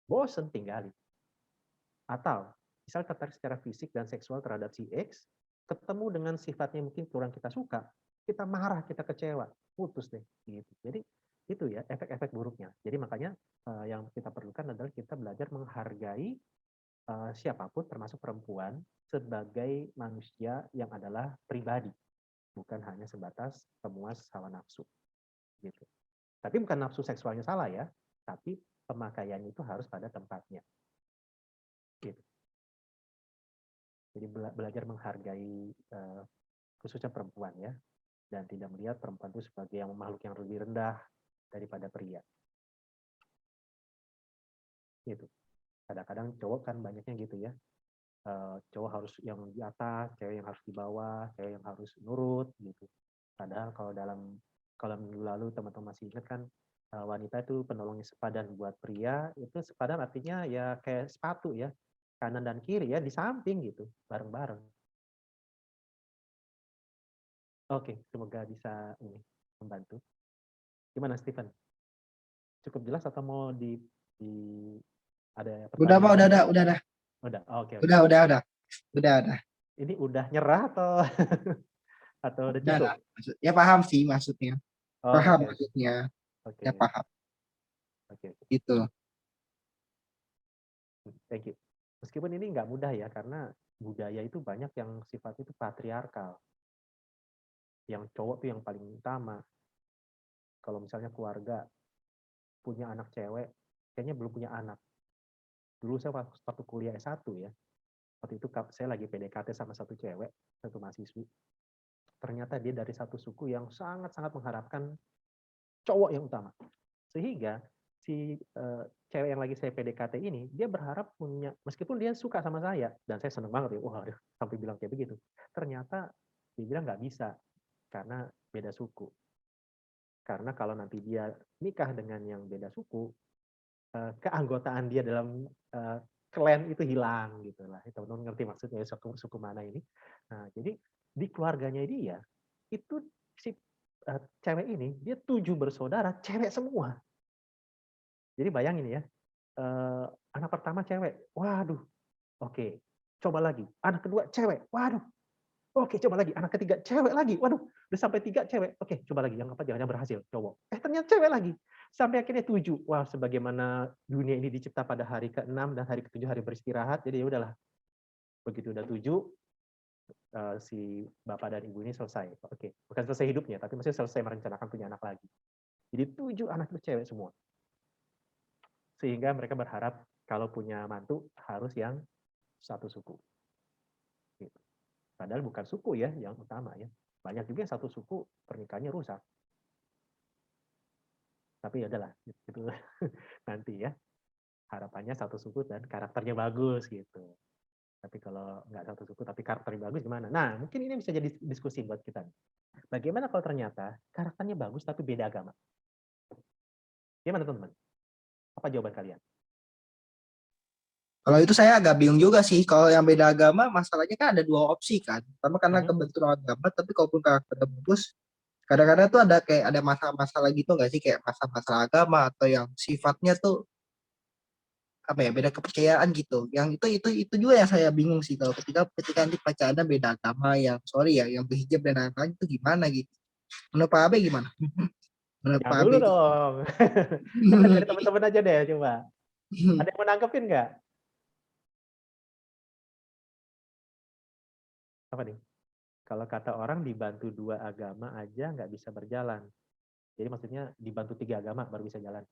bosen tinggalin. Atau misal tertarik secara fisik dan seksual terhadap si X, ketemu dengan sifatnya mungkin kurang kita suka, kita marah, kita kecewa, putus deh. Gitu. Jadi itu ya efek-efek buruknya. Jadi makanya yang kita perlukan adalah kita belajar menghargai siapapun termasuk perempuan sebagai manusia yang adalah pribadi, bukan hanya sebatas pemuas hawa nafsu. Gitu. Tapi bukan nafsu seksualnya salah ya, tapi pemakaiannya itu harus pada tempatnya. Gitu. Jadi belajar menghargai khususnya perempuan ya, dan tidak melihat perempuan itu sebagai yang makhluk yang lebih rendah daripada pria. Gitu. Kadang-kadang cowok kan banyaknya gitu ya. Cowok harus yang di atas, cewek yang harus di bawah, cewek yang harus nurut gitu. Padahal kalau minggu lalu teman-teman masih ingat kan, wanita itu penolongnya sepadan buat pria, itu sepadan artinya ya kayak sepatu ya, kanan dan kiri ya, di samping gitu, bareng-bareng. Oke, semoga bisa ini membantu. Gimana Steven? Cukup jelas atau mau ada Udah, Pak, pertanyaan? udah. Udah, oke. Udah. Ini udah nyerah atau udah Udah cukup? lah. Ya paham sih maksudnya. Paham Oke. maksudnya. Oke. Ya paham. Oke. Gitu. Thank you. Meskipun ini nggak mudah ya, karena budaya itu banyak yang sifatnya itu patriarkal. Yang cowok tuh yang paling utama. Kalau misalnya keluarga punya anak cewek, kayaknya belum punya anak. Dulu saya waktu kuliah S1 ya, waktu itu saya lagi PDKT sama satu cewek, satu mahasiswi. Ternyata dia dari satu suku yang sangat-sangat mengharapkan cowok yang utama. Sehingga si cewek yang lagi saya PDKT ini, dia berharap punya, meskipun dia suka sama saya, dan saya seneng banget ya, wah sampai bilang kayak begitu. Ternyata dia bilang nggak bisa, karena beda suku. Karena kalau nanti dia nikah dengan yang beda suku, keanggotaan dia dalam klan itu hilang gitu lah. Teman-teman ngerti maksudnya suku mana ini. Nah, jadi di keluarganya dia itu si cewek ini dia 7 bersaudara cewek semua. Jadi bayangin ya, anak pertama cewek, waduh, oke, coba lagi. Anak kedua cewek, waduh, oke, coba lagi. Anak ketiga cewek lagi, waduh, udah sampai 3 cewek, oke, coba lagi. Yang keempat jangan berhasil, cowok. Ternyata cewek lagi. Sampai akhirnya 7. Wah, sebagaimana dunia ini dicipta pada hari ke-6 dan hari ke-7 hari beristirahat, jadi ya udahlah. Begitu udah 7, si bapak dan ibu ini selesai. Oke, bukan selesai hidupnya, tapi masih selesai merencanakan punya anak lagi. Jadi 7 anak itu cewek semua. Sehingga mereka berharap kalau punya mantu harus yang satu suku. Gitu. Padahal bukan suku ya yang utama ya. Banyak juga yang satu suku pernikahannya rusak. Tapi ya udahlah, itu nanti ya. Harapannya satu suku dan karakternya bagus gitu. Tapi kalau nggak satu suku tapi karakternya bagus gimana? Nah, mungkin ini bisa jadi diskusi buat kita. Bagaimana kalau ternyata karakternya bagus tapi beda agama? Gimana teman-teman? Apa jawaban kalian? Kalau itu saya agak bingung juga sih. Kalau yang beda agama, masalahnya kan ada 2 opsi kan. Pertama karena kebenturan agama, tapi kalaupun karakternya bagus, kadang-kadang tuh ada masalah-masalah gitu nggak sih? Kayak masalah agama atau yang sifatnya tuh apa ya, beda kepercayaan gitu. Yang itu juga yang saya bingung sih, kalau ketika nanti pacaran beda agama, yang sorry ya, yang berhijab dan lain-lain itu gimana gitu. Menurut Pak Abe gimana? Menurut Yang Pak dulu Abe gitu. dong. Kita dari teman-teman aja deh, coba. Ada yang mau nanggepin nggak? Apa nih? Kalau kata orang dibantu 2 agama aja nggak bisa berjalan. Jadi maksudnya dibantu 3 agama baru bisa jalan.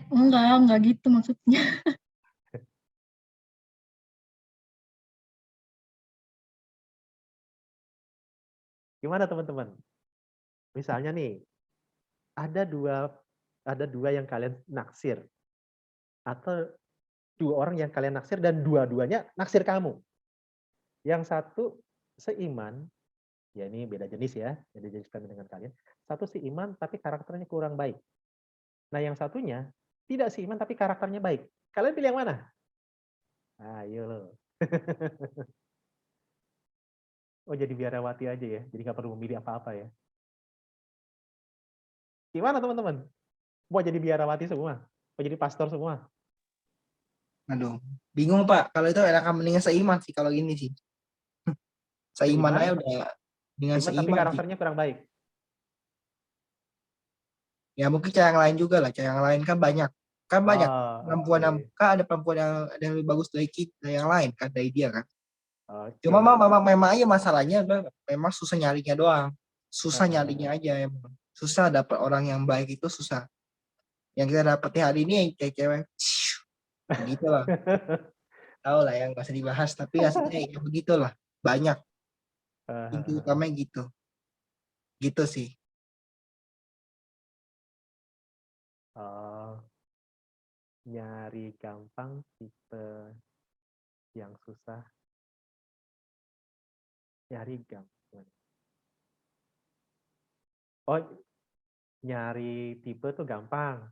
Enggak gitu maksudnya. Gimana teman-teman? Misalnya nih, ada dua yang kalian naksir, atau 2 orang yang kalian naksir dan dua-duanya naksir kamu. Yang satu seiman, ya ini beda jenis ya, beda jenis kelamin dengan kalian. Satu seiman tapi karakternya kurang baik. Nah yang satunya tidak seiman tapi karakternya baik. Kalian pilih yang mana? Ayo lo. Oh jadi biarawati aja ya, jadi nggak perlu memilih apa-apa ya. Gimana teman-teman? Mau jadi biarawati semua? Mau jadi pastor semua? Aduh, bingung Pak. Kalau itu enakan mendingan seiman sih kalau gini sih. Seiman aja udah, dengan Seiman tapi seiman sih. karakternya kurang baik. Ya mungkin cara yang lain juga lah, cara yang lain kan banyak. Kan banyak perempuan yang, Oke. kan ada perempuan yang ada yang lebih bagus dari kita, yang lain kan, dari dia kan. Oke. Cuma memang aja masalahnya memang susah nyarinya doang. Susah nyarinya aja emang. Susah dapat orang yang baik itu susah. Yang kita dapetin hari ini yang kayak cewek begitu lah. Tahu lah yang nggak usah dibahas, tapi hasilnya ya begitulah. Banyak. Inti utamanya gitu. Gitu sih. Nyari gampang, tipe yang susah. Nyari gampang. Oh, nyari tipe tuh gampang.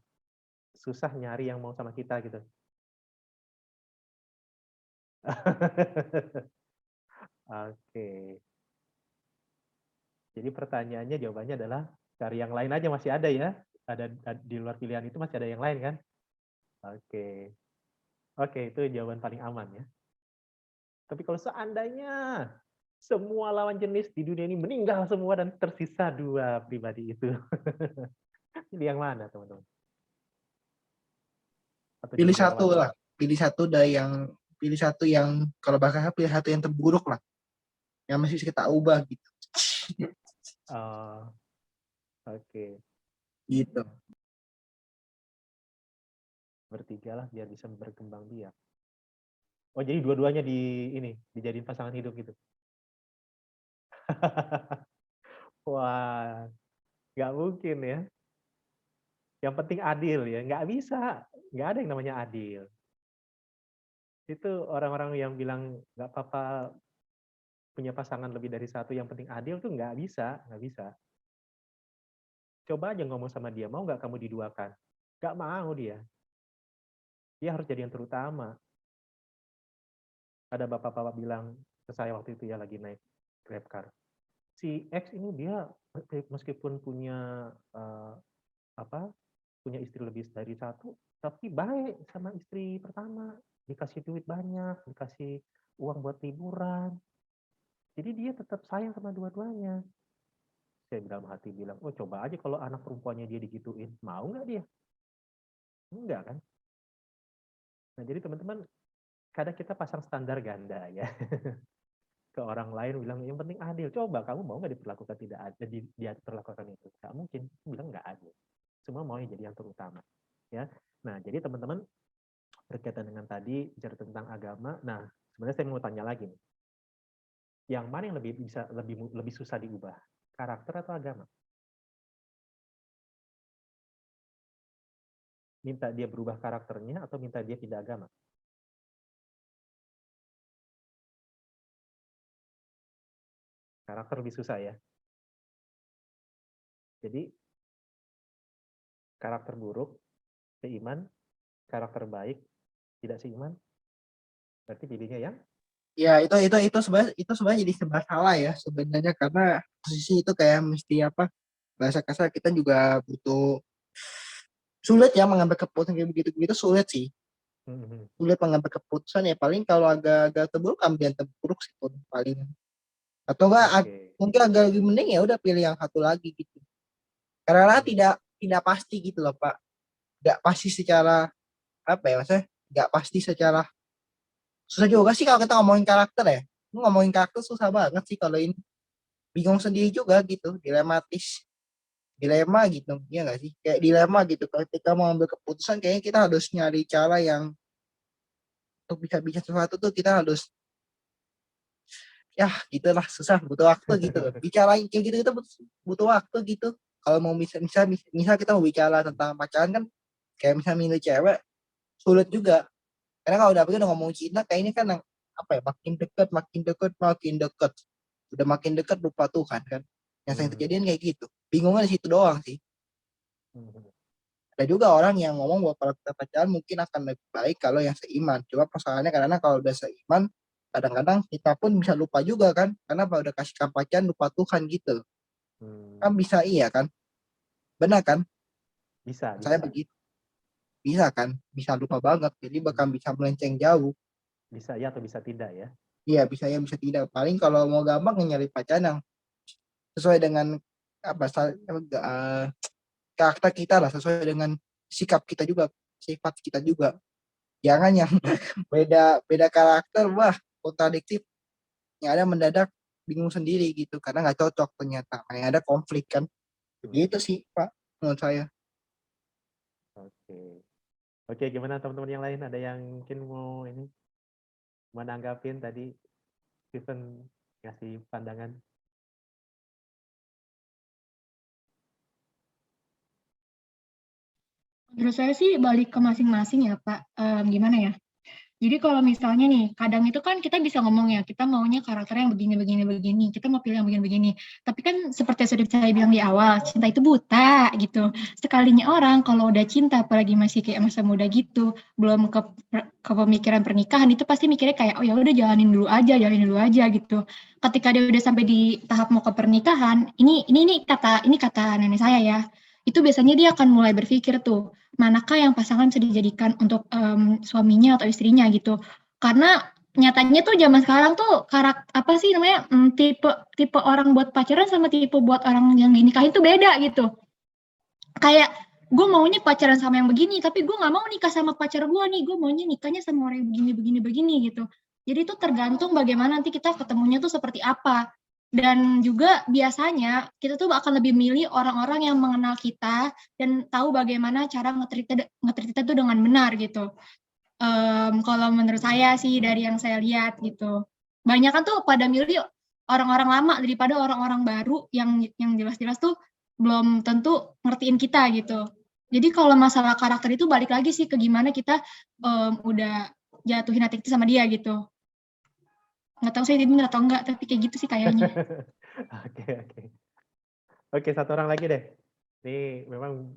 Susah nyari yang mau sama kita gitu. Oke. Jadi pertanyaannya, jawabannya adalah cari yang lain aja, masih ada ya. Ada di luar pilihan itu masih ada yang lain kan? Oke. Oke, itu jawaban paling aman ya. Tapi kalau seandainya semua lawan jenis di dunia ini meninggal semua dan tersisa 2 pribadi itu. Pilih yang mana, teman-teman? Pilih satu lah. Pilih satu yang kalau bakal pilih satu yang terburuk lah. Yang masih bisa kita ubah gitu. Oke. Gitu. Bertiga lah biar bisa berkembang biak. Oh, jadi dua-duanya dijadiin pasangan hidup gitu. Wah, nggak mungkin ya. Yang penting adil ya, nggak bisa. Nggak ada yang namanya adil. Itu orang-orang yang bilang nggak apa-apa punya pasangan lebih dari satu, yang penting adil tuh nggak bisa. Coba aja ngomong sama dia, mau nggak kamu diduakan? Nggak mau dia. Dia harus jadi yang terutama. Ada bapak-bapak bilang ke saya waktu itu ya, lagi naik Grabcar. Si X ini dia meskipun punya punya istri lebih dari satu, tapi baik sama istri pertama. Dikasih duit banyak, dikasih uang buat liburan. Jadi dia tetap sayang sama dua-duanya. Saya dalam hati bilang, oh coba aja kalau anak perempuannya dia digituin. Mau nggak dia? Enggak kan? Nah jadi teman-teman, kadang kita pasang standar ganda ya. Ke orang lain bilang, yang penting adil. Coba kamu mau nggak diperlakukan tidak adil, dia perlakukan itu? Nggak mungkin. Bilang nggak adil. Semua mau jadi yang terutama. Ya. Nah jadi teman-teman, berkaitan dengan tadi bicara tentang agama. Nah sebenarnya saya mau tanya lagi nih. Yang mana yang lebih susah diubah? Karakter atau agama? Minta dia berubah karakternya atau minta dia pindah agama? Karakter lebih susah ya. Jadi karakter buruk, seiman, karakter baik, tidak seiman. Berarti pilihnya yang? Ya itu sebenarnya jadi serba salah ya sebenarnya, karena posisi itu kayak mesti apa, bahasa kasar kita juga butuh sulit ya mengambil keputusan kayak begitu sulit sih. Mhm. Sulit mengambil keputusan ya paling kalau agak-agak terburuk ambil yang terburuk sih pun paling. Atau enggak Oke. mungkin agak lebih mending ya udah pilih yang satu lagi gitu. Karena Hmm. tidak pasti gitu loh Pak. Nggak pasti secara apa ya maksudnya? Nggak pasti secara susah juga sih kalau kita ngomongin karakter ya. Ngomongin karakter susah banget sih kalau ini. Bingung sendiri juga gitu, dilematis. Dilema gitu, iya nggak sih? Kayak dilema gitu. Ketika mau ambil keputusan kayaknya kita harus nyari cara yang untuk bisa bikin sesuatu tuh kita harus ya gitulah susah butuh waktu gitu bicarain kayak gitu itu butuh waktu gitu kalau mau misal kita mau bicara tentang pacaran kan kayak misal milih cewek sulit juga karena kalau udah ngomong cinta kayak ini kan yang apa ya makin dekat udah makin dekat lupa Tuhan kan yang sering terjadian kayak gitu bingungnya di situ doang sih. Ada juga orang yang ngomong bahwa kalau kita pacaran mungkin akan lebih baik kalau yang seiman. Cuma persoalannya karena kalau udah seiman, kadang-kadang kita pun bisa lupa juga kan. Karena kalau udah kasih pacaran lupa Tuhan gitu. Kan bisa iya kan? Benar kan? Bisa, Saya bisa. begitu. Bisa kan? Bisa lupa banget. Jadi bahkan bisa melenceng jauh. Bisa ya atau bisa tidak ya. Iya bisa ya bisa tidak. Paling kalau mau gampang nyari pacaran yang sesuai dengan apa karakter kita lah, sesuai dengan sikap kita juga, sifat kita juga. Jangan yang beda karakter wah kontradiktif yang ada mendadak bingung sendiri gitu karena nggak cocok ternyata yang ada konflik kan begitu sih Pak menurut saya. Oke, gimana teman-teman yang lain, ada yang mungkin mau menanggapin tadi Stephen ngasih pandangan? Menurut saya sih balik ke masing-masing ya Pak. Gimana ya? Jadi kalau misalnya nih, kadang itu kan kita bisa ngomong ya, kita maunya karakter yang begini, kita mau pilih yang begini-begini. Tapi kan seperti yang sudah saya bilang di awal, cinta itu buta gitu. Sekalinya orang kalau udah cinta, apalagi masih kayak masa muda gitu, belum ke pemikiran pernikahan, itu pasti mikirnya kayak, oh ya udah jalanin dulu aja gitu. Ketika dia udah sampai di tahap mau ke pernikahan, ini kata nenek saya ya, itu biasanya dia akan mulai berpikir tuh, manakah yang pasangan bisa dijadikan untuk suaminya atau istrinya gitu. Karena nyatanya tuh zaman sekarang tuh tipe orang buat pacaran sama tipe buat orang yang dinikahin tuh beda gitu. Kayak gue maunya pacaran sama yang begini, tapi gue nggak mau nikah sama pacar gue nih, gue maunya nikahnya sama orang yang begini gitu. Jadi itu tergantung bagaimana nanti kita ketemunya tuh seperti apa. Dan juga biasanya kita tuh akan lebih milih orang-orang yang mengenal kita dan tahu bagaimana cara nge-treat kita tuh dengan benar gitu. Kalau menurut saya sih dari yang saya lihat gitu. Banyak kan tuh pada milih orang-orang lama daripada orang-orang baru yang jelas-jelas tuh belum tentu ngertiin kita gitu. Jadi kalau masalah karakter itu balik lagi sih ke gimana kita udah jatuhin hati kita sama dia gitu. Nggak tahu saya ini atau enggak, tapi kayak gitu sih kayaknya. Oke, satu orang lagi deh. Ini memang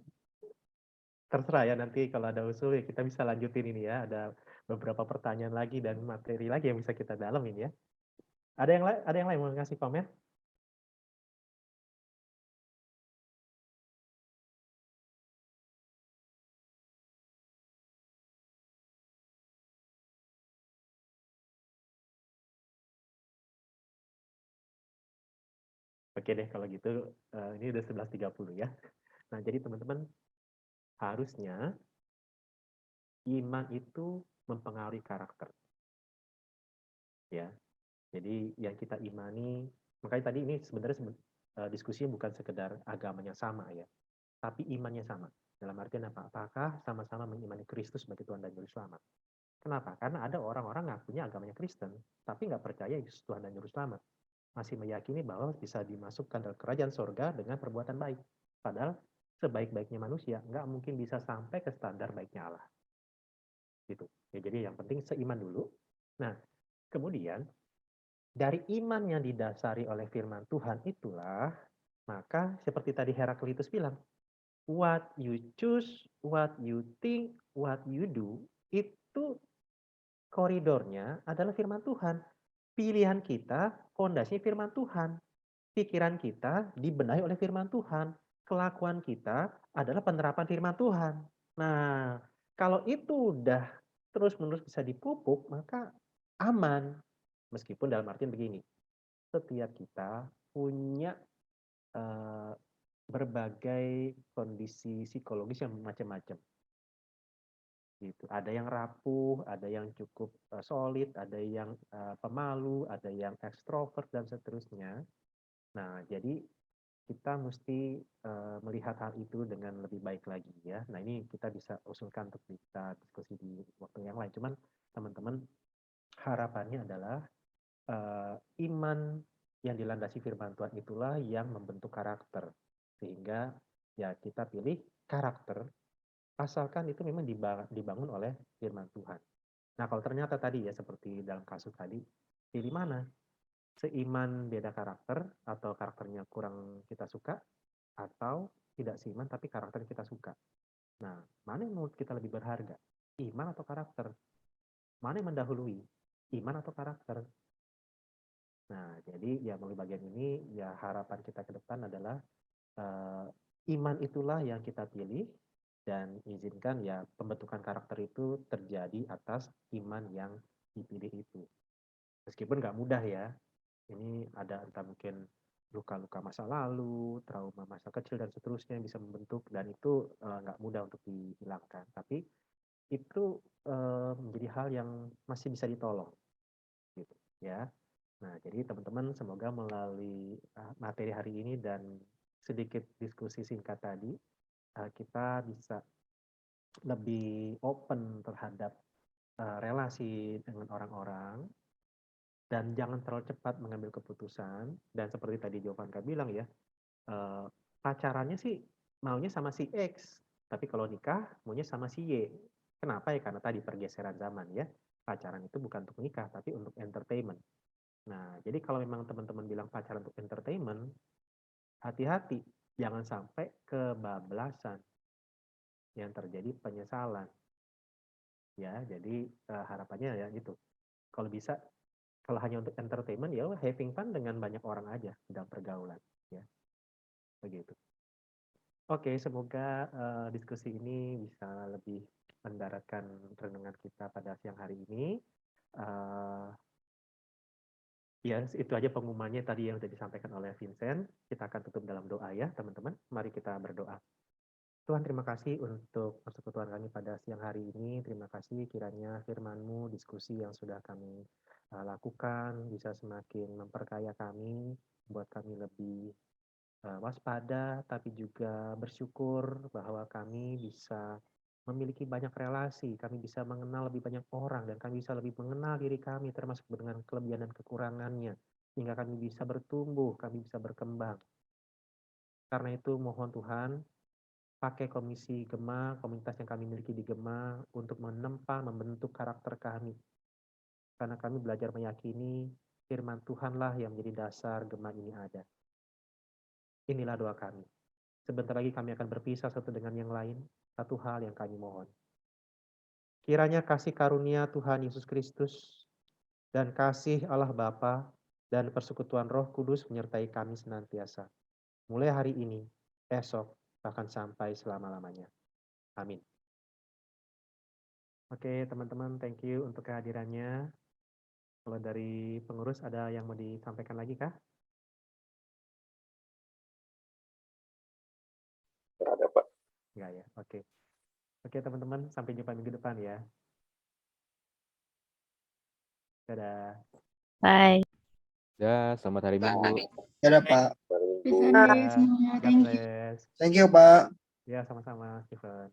terserah ya, nanti kalau ada usul ya kita bisa lanjutin ini ya. Ada beberapa pertanyaan lagi dan materi lagi yang bisa kita dalamin ya. Ada yang lain mau ngasih komen? Oke deh kalau gitu, ini udah 11.30 ya. Nah jadi teman-teman, harusnya iman itu mempengaruhi karakter. Ya, jadi yang kita imani, makanya tadi ini sebenarnya diskusinya bukan sekedar agamanya sama ya, tapi imannya sama. Dalam artian apa? Apakah sama-sama mengimani Kristus sebagai Tuhan dan Juru Selamat? Kenapa? Karena ada orang-orang ngakunya agamanya Kristen, tapi nggak percaya Yesus Tuhan dan Juru Selamat. Masih meyakini bahwa bisa dimasukkan dalam kerajaan sorga dengan perbuatan baik. Padahal sebaik-baiknya manusia nggak mungkin bisa sampai ke standar baiknya Allah. Gitu. Ya, jadi yang penting seiman dulu. Nah, kemudian dari iman yang didasari oleh firman Tuhan itulah, maka seperti tadi Heraklitus bilang, what you choose, what you think, what you do, itu koridornya adalah firman Tuhan. Pilihan kita, fondasinya firman Tuhan. Pikiran kita dibenahi oleh firman Tuhan. Kelakuan kita adalah penerapan firman Tuhan. Nah, kalau itu udah terus-menerus bisa dipupuk, maka aman. Meskipun dalam artian begini, setiap kita punya eh, berbagai kondisi psikologis yang macam-macam. Gitu. Ada yang rapuh, ada yang cukup solid, ada yang pemalu, ada yang ekstrovert dan seterusnya. Nah, jadi kita mesti melihat hal itu dengan lebih baik lagi ya. Nah, ini kita bisa usulkan untuk kita diskusi di waktu yang lain. Cuman teman-teman harapannya adalah iman yang dilandasi firman Tuhan itulah yang membentuk karakter. Sehingga ya kita pilih karakter asalkan itu memang dibangun oleh firman Tuhan. Nah, kalau ternyata tadi ya seperti dalam kasus tadi, pilih mana? Seiman beda karakter atau karakternya kurang kita suka, atau tidak seiman tapi karakternya kita suka. Nah, mana yang menurut kita lebih berharga? Iman atau karakter? Mana yang mendahului? Iman atau karakter? Nah, jadi ya melalui bagian ini ya harapan kita ke depan adalah iman itulah yang kita pilih dan izinkan ya pembentukan karakter itu terjadi atas iman yang dipilih itu. Meskipun nggak mudah ya, ini ada entah mungkin luka-luka masa lalu, trauma masa kecil dan seterusnya yang bisa membentuk dan itu nggak mudah untuk dihilangkan. Tapi itu menjadi hal yang masih bisa ditolong, gitu ya. Nah, jadi teman-teman semoga melalui materi hari ini dan sedikit diskusi singkat tadi, kita bisa lebih open terhadap relasi dengan orang-orang dan jangan terlalu cepat mengambil keputusan. Dan seperti tadi Jovanka bilang ya, pacarannya sih maunya sama si X, tapi kalau nikah maunya sama si Y. Kenapa ya? Karena tadi pergeseran zaman ya. Pacaran itu bukan untuk nikah, tapi untuk entertainment. Nah, jadi kalau memang teman-teman bilang pacaran untuk entertainment, hati-hati, jangan sampai kebablasan yang terjadi penyesalan. Ya, jadi harapannya ya gitu. Kalau bisa, kalau hanya untuk entertainment ya having fun dengan banyak orang aja dalam pergaulan, ya. Begitu. Oke, semoga diskusi ini bisa lebih mendaratkan renungan kita pada siang hari ini. Ya, itu aja pengumumannya tadi yang sudah disampaikan oleh Vincent. Kita akan tutup dalam doa ya, teman-teman. Mari kita berdoa. Tuhan, terima kasih untuk persekutuan kami pada siang hari ini. Terima kasih kiranya firman-Mu, diskusi yang sudah kami lakukan bisa semakin memperkaya kami, buat kami lebih waspada, tapi juga bersyukur bahwa kami bisa memiliki banyak relasi, kami bisa mengenal lebih banyak orang, dan kami bisa lebih mengenal diri kami, termasuk dengan kelebihan dan kekurangannya, sehingga kami bisa bertumbuh, kami bisa berkembang. Karena itu mohon Tuhan, pakai komisi Gema, komunitas yang kami miliki di Gema, untuk menempa, membentuk karakter kami. Karena kami belajar meyakini firman Tuhanlah yang menjadi dasar Gema ini ada. Inilah doa kami. Sebentar lagi kami akan berpisah satu dengan yang lain. Satu hal yang kami mohon. Kiranya kasih karunia Tuhan Yesus Kristus dan kasih Allah Bapa dan persekutuan Roh Kudus menyertai kami senantiasa. Mulai hari ini, esok, bahkan sampai selama-lamanya. Amin. Oke, teman-teman, thank you untuk kehadirannya. Kalau dari pengurus ada yang mau disampaikan lagi kah? Nggak ada, Pak. Enggak ya, oke. Oke teman-teman, sampai jumpa minggu depan ya. Dadah. Bye. Ya, selamat hari Minggu. Dadah Pak. Bisa deh semua. God Thank you. bless. Thank you Pak. Ya, sama-sama, Steven.